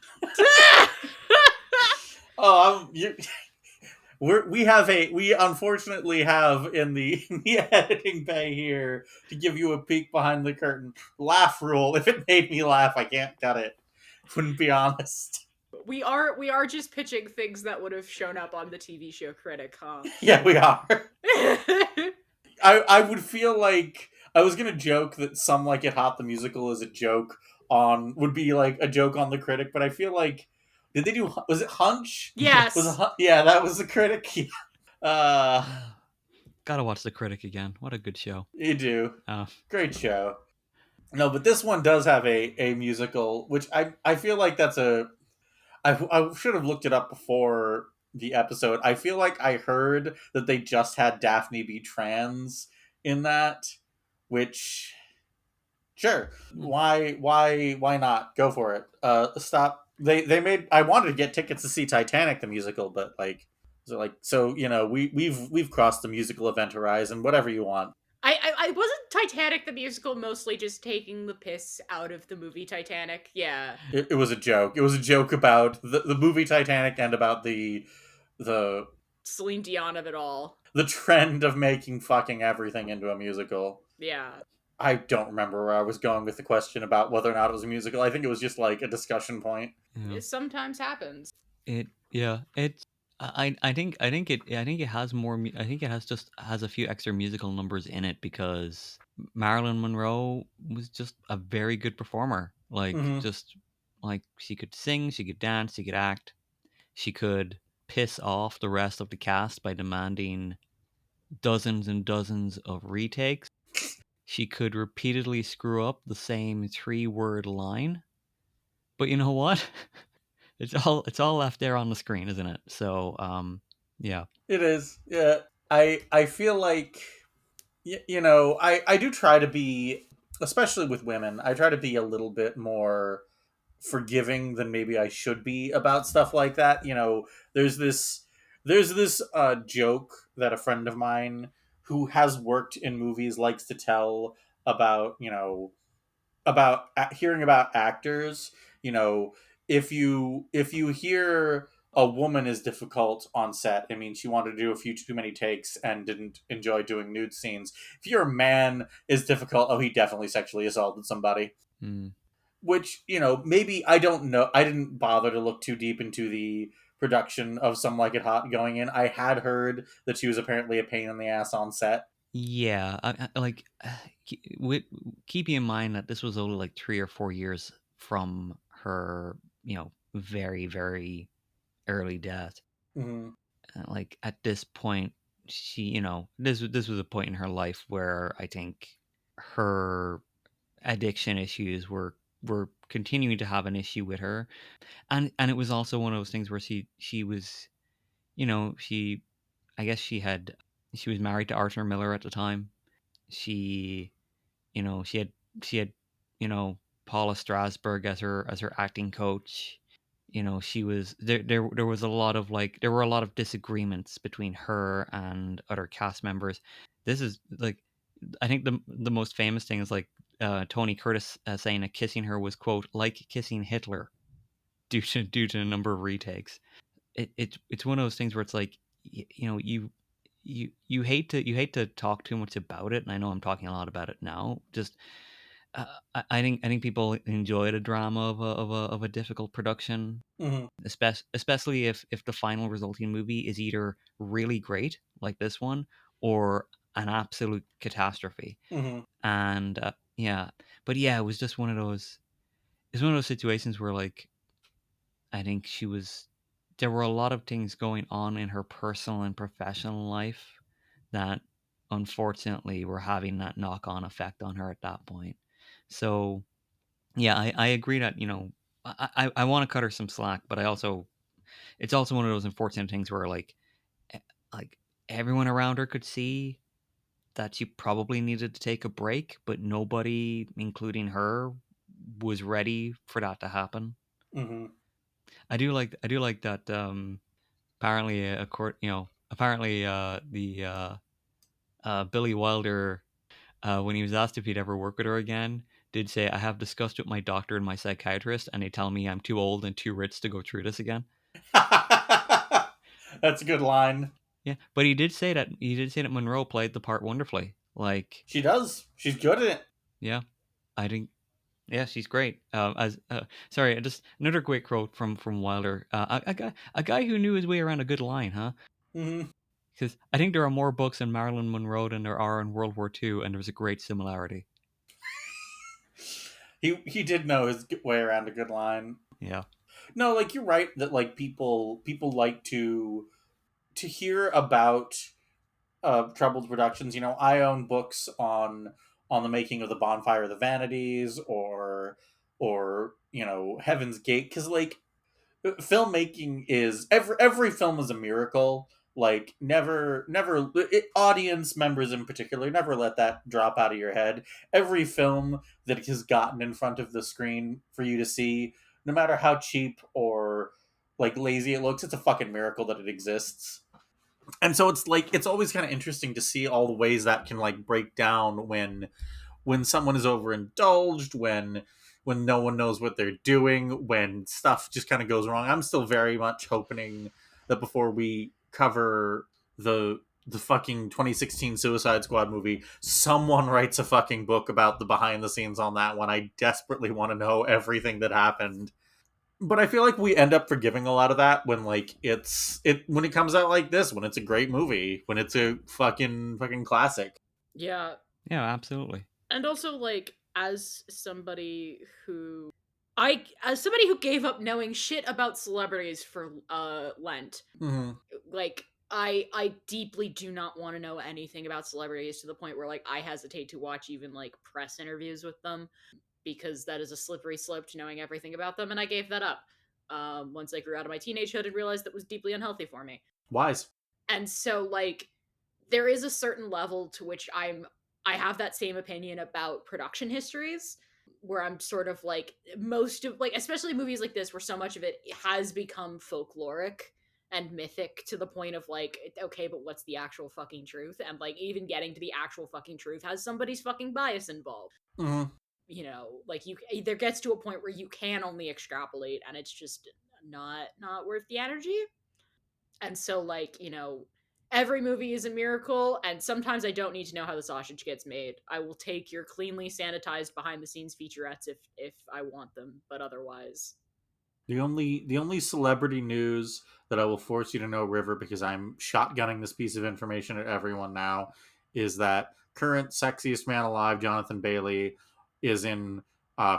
Speaker 1: We unfortunately have in the editing bay here to give you a peek behind the curtain. Laugh rule. If it made me laugh, I can't cut it. Wouldn't be honest.
Speaker 3: We are just pitching things that would have shown up on the TV show Critic, huh?
Speaker 1: Yeah, we are. I would feel like I was gonna joke that Some Like It Hot the musical is a joke would be like a joke on the Critic, but I feel like did they do? Was it Hunch?
Speaker 3: Yes.
Speaker 1: Yeah, that was the Critic.
Speaker 2: Gotta watch the Critic again. What a good show.
Speaker 1: You do.
Speaker 2: Oh.
Speaker 1: Great show. No, but this one does have a musical, which I feel like that's a I should have looked it up before the episode. I feel like I heard that they just had Daphne be trans in that, which sure, why not? Go for it. Stop. They made. I wanted to get tickets to see Titanic the musical, but so we've crossed the musical event horizon. Whatever you want.
Speaker 3: I wasn't Titanic the musical mostly just taking the piss out of the movie Titanic. Yeah.
Speaker 1: It was a joke. It was a joke about the movie Titanic and about the
Speaker 3: Celine Dion of it all.
Speaker 1: the trend of making fucking everything into a musical.
Speaker 3: Yeah.
Speaker 1: I don't remember where I was going with the question about whether or not it was a musical. I think it was just like a discussion point.
Speaker 2: Yeah.
Speaker 3: It sometimes happens.
Speaker 2: I think it has more. I think it has a few extra musical numbers in it because Marilyn Monroe was just a very good performer.
Speaker 1: Mm-hmm.
Speaker 2: Like she could sing, she could dance, she could act, she could piss off the rest of the cast by demanding dozens and dozens of retakes. She could repeatedly screw up the same 3-word line. But you know what? It's all left there on the screen, isn't it? So, yeah.
Speaker 1: It is. Yeah. I feel like I do try to be, especially with women, I try to be a little bit more forgiving than maybe I should be about stuff like that. There's this joke that a friend of mine who has worked in movies likes to tell about hearing about actors. you know if you hear a woman is difficult on set, I mean, she wanted to do a few too many takes and didn't enjoy doing nude scenes. If you're a man is difficult, oh, he definitely sexually assaulted somebody.
Speaker 2: Mm.
Speaker 1: Which, maybe, I don't know, I didn't bother to look too deep into the production of Some Like It Hot going in. I had heard that she was apparently a pain in the ass on set.
Speaker 2: Yeah, like keeping in mind that this was only like 3 or 4 years from her, very, very early death.
Speaker 1: Mm-hmm.
Speaker 2: Like at this point, this was a point in her life where I think her addiction issues were continuing to have an issue with her, and it was also one of those things where she was, she I guess she was married to Arthur Miller at the time. She she had Paula Strasberg as her acting coach. She was there was a lot of like there were a lot of disagreements between her and other cast members. This is like, I think the most famous thing is like Tony Curtis saying that kissing her was, quote, like kissing Hitler, due to a number of retakes. It's one of those things where it's like, you hate to talk too much about it, and I know I'm talking a lot about it now. Just I think people enjoy the drama of a difficult production,
Speaker 1: Mm-hmm.
Speaker 2: especially if the final resulting movie is either really great like this one or an absolute catastrophe.
Speaker 1: Mm-hmm.
Speaker 2: And yeah, but yeah, it was just one of those. It's one of those situations where, like, I think there were a lot of things going on in her personal and professional life that unfortunately were having that knock on effect on her at that point. So, yeah, I agree that, I want to cut her some slack, but it's also one of those unfortunate things where, e- like, everyone around her could see that she probably needed to take a break, but nobody, including her, was ready for that to happen.
Speaker 1: Mm-hmm.
Speaker 2: I do like that. Apparently, apparently, the Billy Wilder, when he was asked if he'd ever work with her again, did say, "I have discussed with my doctor and my psychiatrist, and they tell me I'm too old and too rich to go through this again."
Speaker 1: That's a good line.
Speaker 2: Yeah, but he did say that Monroe played the part wonderfully. Like,
Speaker 1: She does. She's good at it.
Speaker 2: yeah, I think, yeah, she's great. As sorry, just another great quote from Wilder. A guy who knew his way around a good line, huh?
Speaker 1: Mm-hmm.
Speaker 2: Because I think there are more books on Marilyn Monroe than there are in World War II, and there's a great similarity.
Speaker 1: He did know his way around a good line.
Speaker 2: Yeah.
Speaker 1: No, like, you're right that, like, people like to hear about troubled productions. I own books on on the making of the Bonfire of the Vanities, or Heaven's Gate, because like filmmaking is every film is a miracle. Like never audience members in particular, never let that drop out of your head. Every film that has gotten in front of the screen for you to see, no matter how cheap or like lazy it looks, it's a fucking miracle that it exists. And so it's like it's always kind of interesting to see all the ways that can like break down when someone is overindulged, when no one knows what they're doing, when stuff just kind of goes wrong. I'm still very much hoping that before we cover the fucking 2016 Suicide Squad movie, someone writes a fucking book about the behind the scenes on that one. I desperately want to know everything that happened. But I feel like we end up forgiving a lot of that when like when it comes out like this, when it's a great movie, when it's a fucking classic.
Speaker 3: Yeah.
Speaker 2: Yeah, absolutely.
Speaker 3: And also, like, as somebody who gave up knowing shit about celebrities for Lent,
Speaker 1: Mm-hmm.
Speaker 3: like I deeply do not want to know anything about celebrities to the point where like I hesitate to watch even like press interviews with them, because that is a slippery slope to knowing everything about them, and I gave that up once I grew out of my teenagehood and realized that was deeply unhealthy for me.
Speaker 1: Wise.
Speaker 3: And so like there is a certain level to which I have that same opinion about production histories, where I'm sort of like, most of, like, especially movies like this where so much of it has become folkloric and mythic to the point of like, okay, but what's the actual fucking truth? And like even getting to the actual fucking truth has somebody's fucking bias involved.
Speaker 1: Mm-hmm.
Speaker 3: Like you, there gets to a point where you can only extrapolate and it's just not worth the energy. And so like, every movie is a miracle, and sometimes I don't need to know how the sausage gets made. I will take your cleanly sanitized behind the scenes featurettes if I want them, but otherwise.
Speaker 1: The only celebrity news that I will force you to know, River, because I'm shotgunning this piece of information at everyone now, is that current sexiest man alive, Jonathan Bailey, is in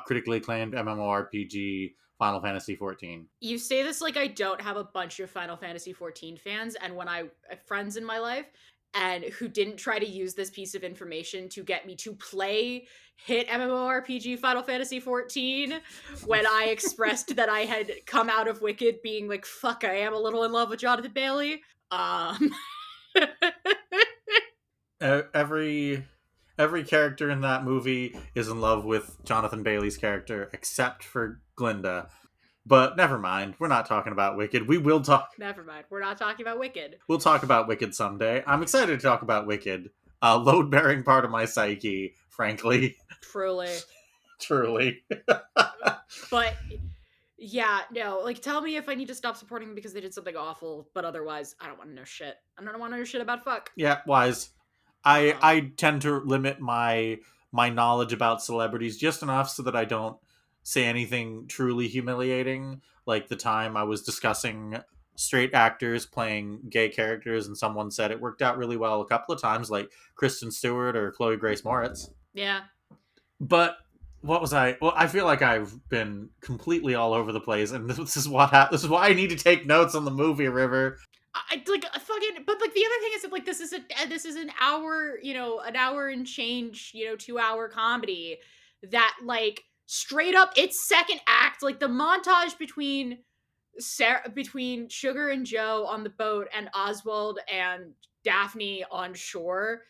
Speaker 1: critically acclaimed MMORPG Final Fantasy XIV.
Speaker 3: You say this like I don't have a bunch of Final Fantasy XIV fans, and when I have friends in my life and who didn't try to use this piece of information to get me to play hit MMORPG Final Fantasy XIV, when I expressed that I had come out of Wicked being like, fuck, I am a little in love with Jonathan Bailey.
Speaker 1: Every character in that movie is in love with Jonathan Bailey's character, except for Glinda. But never mind. We're not talking about Wicked. We will talk.
Speaker 3: Never mind. We're not talking about Wicked.
Speaker 1: We'll talk about Wicked someday. I'm excited to talk about Wicked. Load-bearing part of my psyche, frankly.
Speaker 3: Truly.
Speaker 1: Truly.
Speaker 3: But yeah, no, like tell me if I need to stop supporting them because they did something awful, but otherwise I don't want to know shit. I don't want to know shit about fuck.
Speaker 1: Yeah, wise. I tend to limit my knowledge about celebrities just enough so that I don't say anything truly humiliating. Like the time I was discussing straight actors playing gay characters, and someone said it worked out really well a couple of times, like Kristen Stewart or Chloe Grace Moretz.
Speaker 3: Yeah.
Speaker 1: But what was I? Well, I feel like I've been completely all over the place, and this is why I need to take notes on the movie, River.
Speaker 3: I like fucking, but like the other thing is that like this is an hour, an hour and change, 2 hour comedy that like straight up its second act, like the montage between Sugar and Joe on the boat and Oswald and Daphne on shore,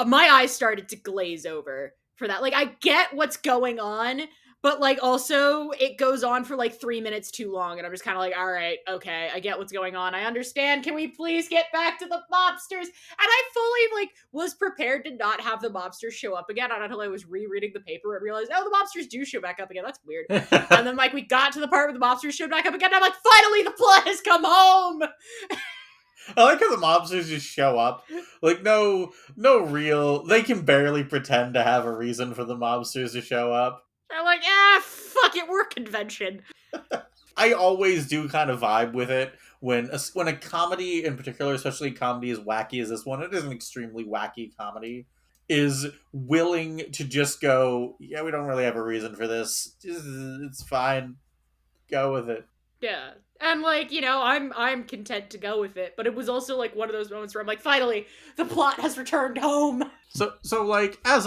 Speaker 3: my eyes started to glaze over for that. Like I get what's going on, but like also it goes on for like 3 minutes too long, and I'm just kind of like, all right, okay, I get what's going on, I understand, can we please get back to the mobsters? And I fully like was prepared to not have the mobsters show up again, not until I was rereading the paper and realized, oh, the mobsters do show back up again, that's weird. And then like we got to the part where the mobsters showed back up again, and I'm like, finally the plot has come home.
Speaker 1: I like how the mobsters just show up. Like no real. They can barely pretend to have a reason for the mobsters to show up.
Speaker 3: I'm like, fuck it, we're convention.
Speaker 1: I always do kind of vibe with it when a comedy in particular, especially comedy as wacky as this one, it is an extremely wacky comedy, is willing to just go, yeah, we don't really have a reason for this. It's fine. Go with it.
Speaker 3: Yeah. And like, I'm content to go with it. But it was also like one of those moments where I'm like, finally, the plot has returned home.
Speaker 1: So like as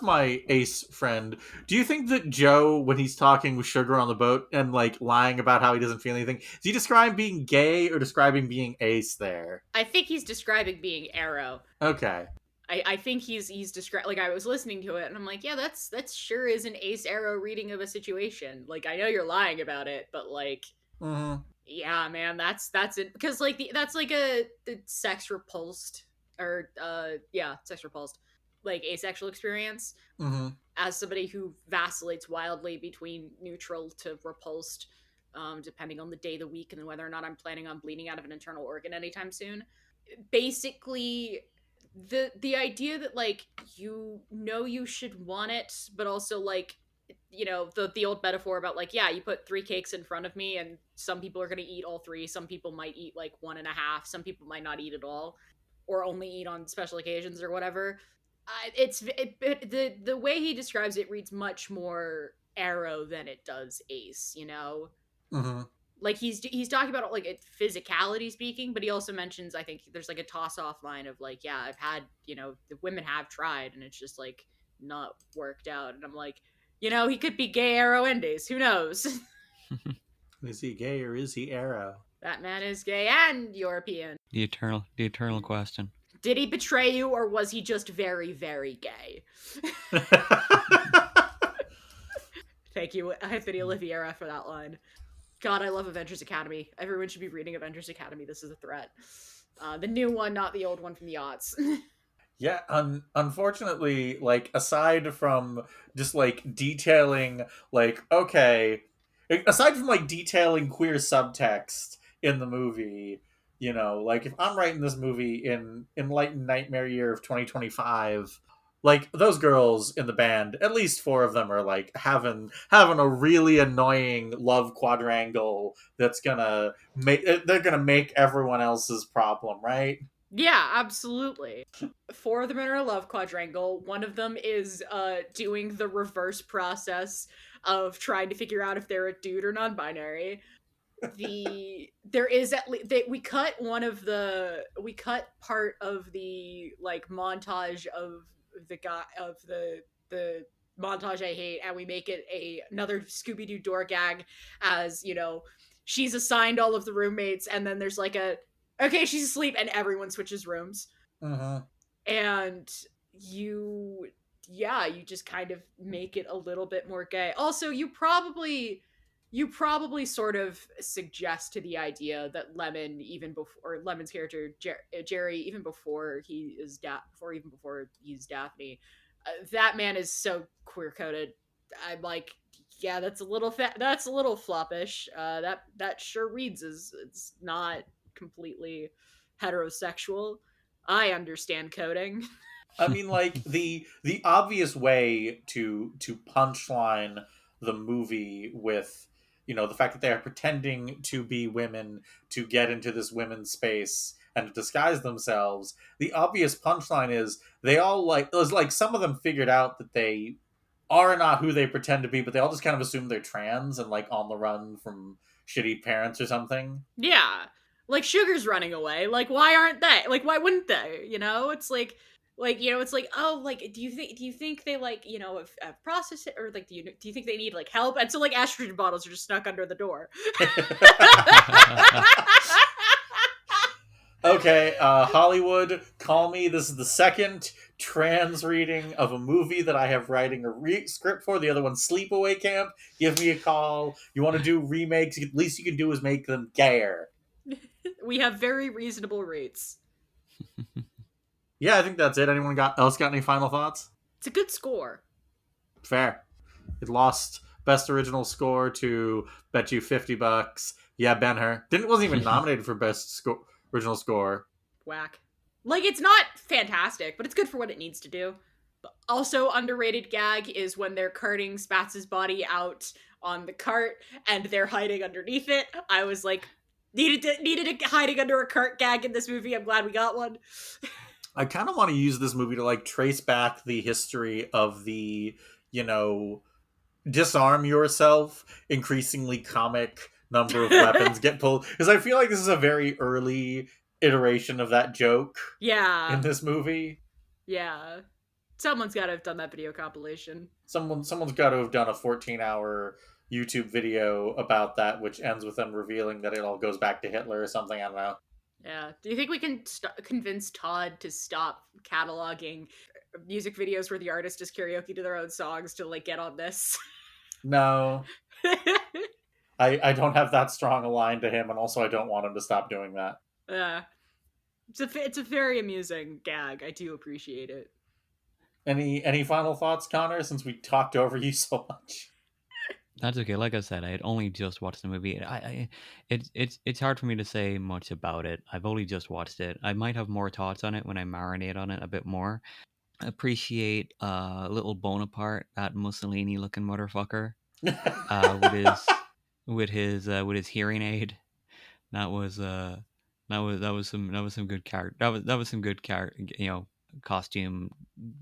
Speaker 1: my ace friend, do you think that Joe, when he's talking with Sugar on the boat and like lying about how he doesn't feel anything, is he describing being gay or describing being ace there?
Speaker 3: I think he's describing being Arrow.
Speaker 1: Okay.
Speaker 3: I think he's described, like, I was listening to it and I'm like, yeah, that's sure is an Ace Arrow reading of a situation. Like, I know you're lying about it, but like,
Speaker 1: Mm-hmm.
Speaker 3: yeah, man, that's it, because like that's like the sex repulsed, or yeah, sex repulsed, like asexual experience.
Speaker 1: Mm-hmm.
Speaker 3: As somebody who vacillates wildly between neutral to repulsed, depending on the day of the week and whether or not I'm planning on bleeding out of an internal organ anytime soon. Basically, the idea that like you should want it, but also like, the old metaphor about like, yeah, you put three cakes in front of me and some people are going to eat all three, some people might eat like one and a half, some people might not eat at all, or only eat on special occasions or whatever. The way he describes it reads much more Arrow than it does Ace.
Speaker 1: Mm-hmm.
Speaker 3: Like he's talking about it like it physicality speaking, but he also mentions, I think there's like a toss off line of like, yeah, I've had, the women have tried and it's just like not worked out, and I'm like, he could be gay Arrow and Ace, who knows.
Speaker 1: Is he gay or is he Arrow?
Speaker 3: That man is gay and European.
Speaker 2: The eternal question.
Speaker 3: Did he betray you, or was he just very, very gay? Thank you, Anthony Oliveira, for that line. God, I love Avengers Academy. Everyone should be reading Avengers Academy. This is a threat. The new one, not the old one from the aughts.
Speaker 1: Yeah, unfortunately, like, aside from just like detailing, like, okay, aside from like detailing queer subtext in the movie, like if I'm writing this movie in enlightened nightmare year of 2025, like those girls in the band, at least four of them are like having a really annoying love quadrangle that's gonna make everyone else's problem, right?
Speaker 3: Yeah, absolutely. Four of them are in a love quadrangle. One of them is doing the reverse process of trying to figure out if they're a dude or non-binary. There is at least we cut part of the like montage of the guy of the montage I hate, and we make it another Scooby-Doo door gag, as she's assigned all of the roommates, and then there's like okay, she's asleep, and everyone switches rooms.
Speaker 1: Mm-hmm.
Speaker 3: And you you just kind of make it a little bit more gay. Also, you probably sort of suggest to the idea that Lemon, even before Lemon's character Jerry, even before he's Daphne, that man is so queer coded. I'm like, yeah, that's a little that's a little floppish. That sure reads as it's not completely heterosexual. I understand coding.
Speaker 1: I mean, like the obvious way to punchline the movie with the fact that they are pretending to be women to get into this women's space and to disguise themselves. The obvious punchline is they all like it was like some of them figured out that they are not who they pretend to be, but they all just kind of assume they're trans and like on the run from shitty parents or something.
Speaker 3: Yeah. Like Sugar's running away. Like, why aren't they? Like, why wouldn't they? It's it's like, oh, like, do you think they like, have processed it, or like, do you think they need like help? And so like estrogen bottles are just stuck under the door.
Speaker 1: Okay, Hollywood, call me. This is the second trans reading of a movie that I have writing a script for. The other one's Sleepaway Camp. Give me a call. You want to do remakes? At least you can do is make them gayer.
Speaker 3: We have very reasonable rates.
Speaker 1: Yeah, I think that's it. Anyone else got any final thoughts?
Speaker 3: It's a good score.
Speaker 1: Fair. It lost best original score to bet you $50. Yeah, Ben-Hur wasn't even nominated for best original score.
Speaker 3: Whack. Like, it's not fantastic, but it's good for what it needs to do. Also, underrated gag is when they're carting Spatz's body out on the cart and they're hiding underneath it. I was like, needed a hiding under a cart gag in this movie. I'm glad we got one.
Speaker 1: I kind of want to use this movie to like trace back the history of the, disarm yourself, increasingly comic number of weapons get pulled. Because I feel like this is a very early iteration of that joke
Speaker 3: Yeah.
Speaker 1: in this movie.
Speaker 3: Yeah. Someone's got to have done that video compilation.
Speaker 1: Someone's got to have done a 14-hour YouTube video about that, which ends with them revealing that it all goes back to Hitler or something. I don't know.
Speaker 3: Yeah. Do you think we can convince Todd to stop cataloging music videos where the artist does karaoke to their own songs to like get on this?
Speaker 1: No. I don't have that strong a line to him, and also I don't want him to stop doing that.
Speaker 3: Yeah. It's a very amusing gag. I do appreciate it.
Speaker 1: Any final thoughts, Connor, since we talked over you so much?
Speaker 2: That's okay. Like I said, I had only just watched the movie. It's hard for me to say much about it. I've only just watched it. I might have more thoughts on it when I marinate on it a bit more. Appreciate little Bonaparte, that Mussolini looking motherfucker, with his hearing aid. That was some good character. That was some good character. Costume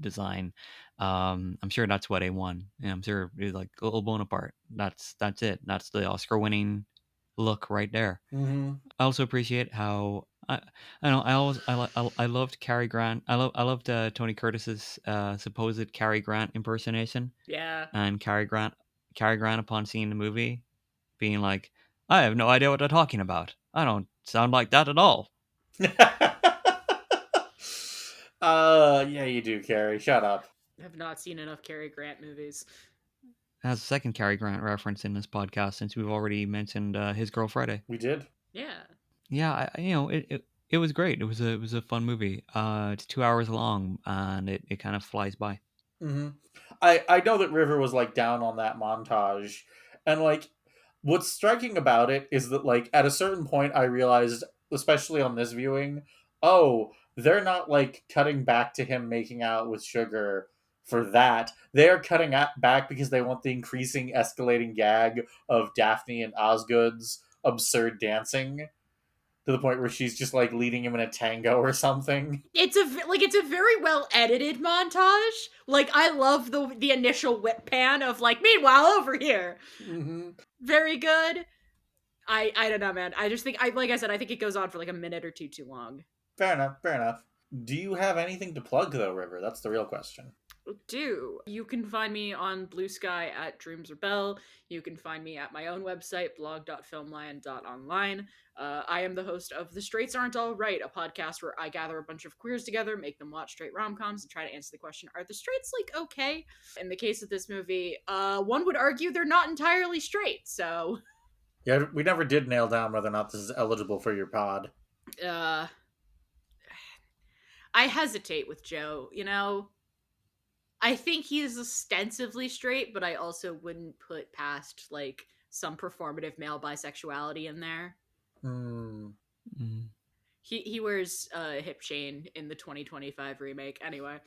Speaker 2: design. I'm sure that's what they won. And I'm sure it was like little Bonaparte. That's it. That's the Oscar-winning look right there.
Speaker 1: Mm-hmm.
Speaker 2: I also appreciate how I know I loved Cary Grant. I loved Tony Curtis's supposed Cary Grant impersonation.
Speaker 3: Yeah.
Speaker 2: And Cary Grant upon seeing the movie being like, I have no idea what they're talking about. I don't sound like that at all.
Speaker 1: Yeah, you do, Carrie. Shut up.
Speaker 3: I have not seen enough Cary Grant movies.
Speaker 2: Has a second Cary Grant reference in this podcast since we've already mentioned His Girl Friday.
Speaker 1: We did.
Speaker 3: Yeah.
Speaker 2: Yeah, it was great. It was a fun movie. It's 2 hours long and it kind of flies by.
Speaker 1: Mm-hmm. I know that River was like down on that montage, and like what's striking about it is that like at a certain point I realized, especially on this viewing, oh, they're not like cutting back to him making out with Sugar for that. They are cutting back because they want the increasing escalating gag of Daphne and Osgood's absurd dancing to the point where she's just like leading him in a tango or something.
Speaker 3: It's a very well edited montage. Like I love the initial whip pan of like meanwhile over here.
Speaker 1: Mm-hmm.
Speaker 3: Very good. I don't know, man. I just think like I said, I think it goes on for like a minute or two too long.
Speaker 1: Fair enough. Fair enough. Do you have anything to plug though, River? That's the real question.
Speaker 3: Do. You can find me on Blue Sky at Dreams Rebel. You can find me at my own website, blog.filmlion.online. I am the host of The Straights Aren't All Right, a podcast where I gather a bunch of queers together, make them watch straight rom-coms, and try to answer the question, are the straights, like, okay? In the case of this movie, one would argue they're not entirely straight, so...
Speaker 1: Yeah, we never did nail down whether or not this is eligible for your pod.
Speaker 3: I hesitate with Joe, you know? I think he is ostensibly straight, but I also wouldn't put past, like, some performative male bisexuality in there.
Speaker 1: Mm.
Speaker 2: Mm.
Speaker 3: He wears a hip chain in the 2025 remake. Anyway.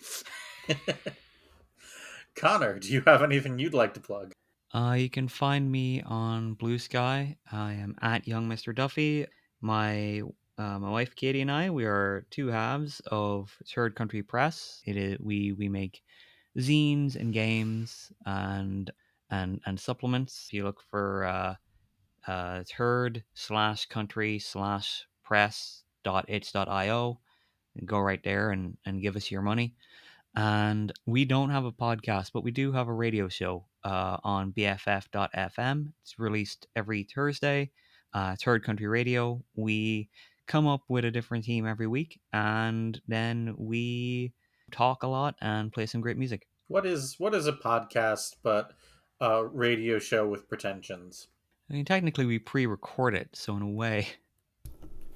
Speaker 1: Connor, do you have anything you'd like to plug?
Speaker 2: You can find me on Blue Sky. I am at Young Mr. Duffy. My wife Katie and I, we are two halves of Third Country Press. We make zines and games and supplements. If you look for third/country/press.itch.io, go right there and give us your money. And we don't have a podcast, but we do have a radio show on BFF.FM. It's released every Thursday. Third Country Radio. We come up with a different theme every week, and then we talk a lot and play some great music.
Speaker 1: What is a podcast but a radio show with pretensions?
Speaker 2: I mean, technically, we pre-record it, so in a way.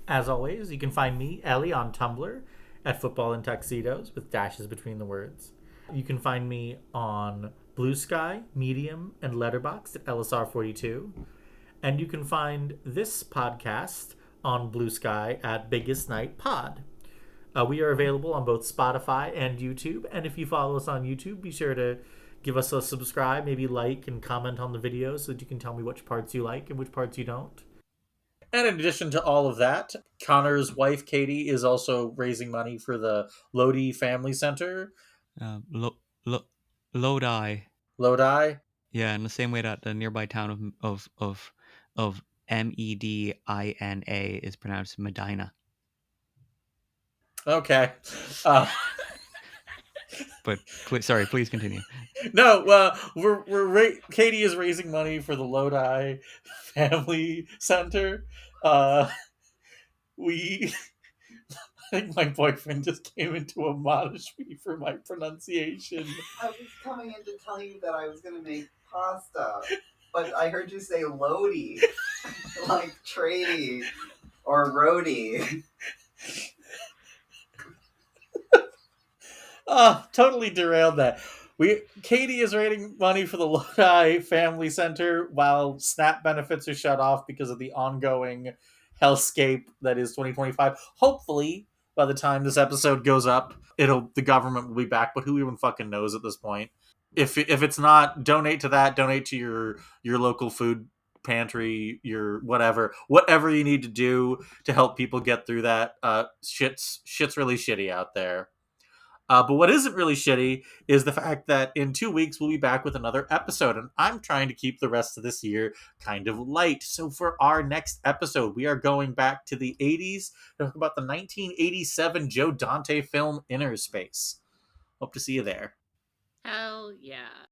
Speaker 1: As always, you can find me, Ellie, on Tumblr at Football in Tuxedos with dashes between the words. You can find me on Blue Sky, Medium, and Letterboxd at LSR42. And you can find this podcast on Blue Sky at Biggest Night Pod. We are available on both Spotify and YouTube. And if you follow us on YouTube, be sure to give us a subscribe, maybe like and comment on the videos so that you can tell me which parts you like and which parts you don't. And in addition to all of that, Connor's wife, Katie, is also raising money for the Lodi Family Center.
Speaker 2: Lodi.
Speaker 1: Lodi?
Speaker 2: Yeah, in the same way that the nearby town of Medina is pronounced Medina.
Speaker 1: Okay.
Speaker 2: But please continue.
Speaker 1: No, Katie is raising money for the Lodi Family Center. We I think my boyfriend just came in to admonish me for my pronunciation.
Speaker 4: I was coming in to tell you that I was going to make pasta, but I heard you say Lodi, like tradie or roadie.
Speaker 1: Totally derailed that. Katie is raising money for the Lodi Family Center while SNAP benefits are shut off because of the ongoing hellscape that is 2025. Hopefully, by the time this episode goes up, the government will be back, but who even fucking knows at this point? If it's not, donate to that, donate to your local food pantry, your whatever you need to do to help people get through that. Shit's really shitty out there. But what isn't really shitty is the fact that in 2 weeks we'll be back with another episode, and I'm trying to keep the rest of this year kind of light. So for our next episode, we are going back to the 80s to talk about the 1987 Joe Dante film Inner Space. Hope to see you there.
Speaker 3: Hell yeah.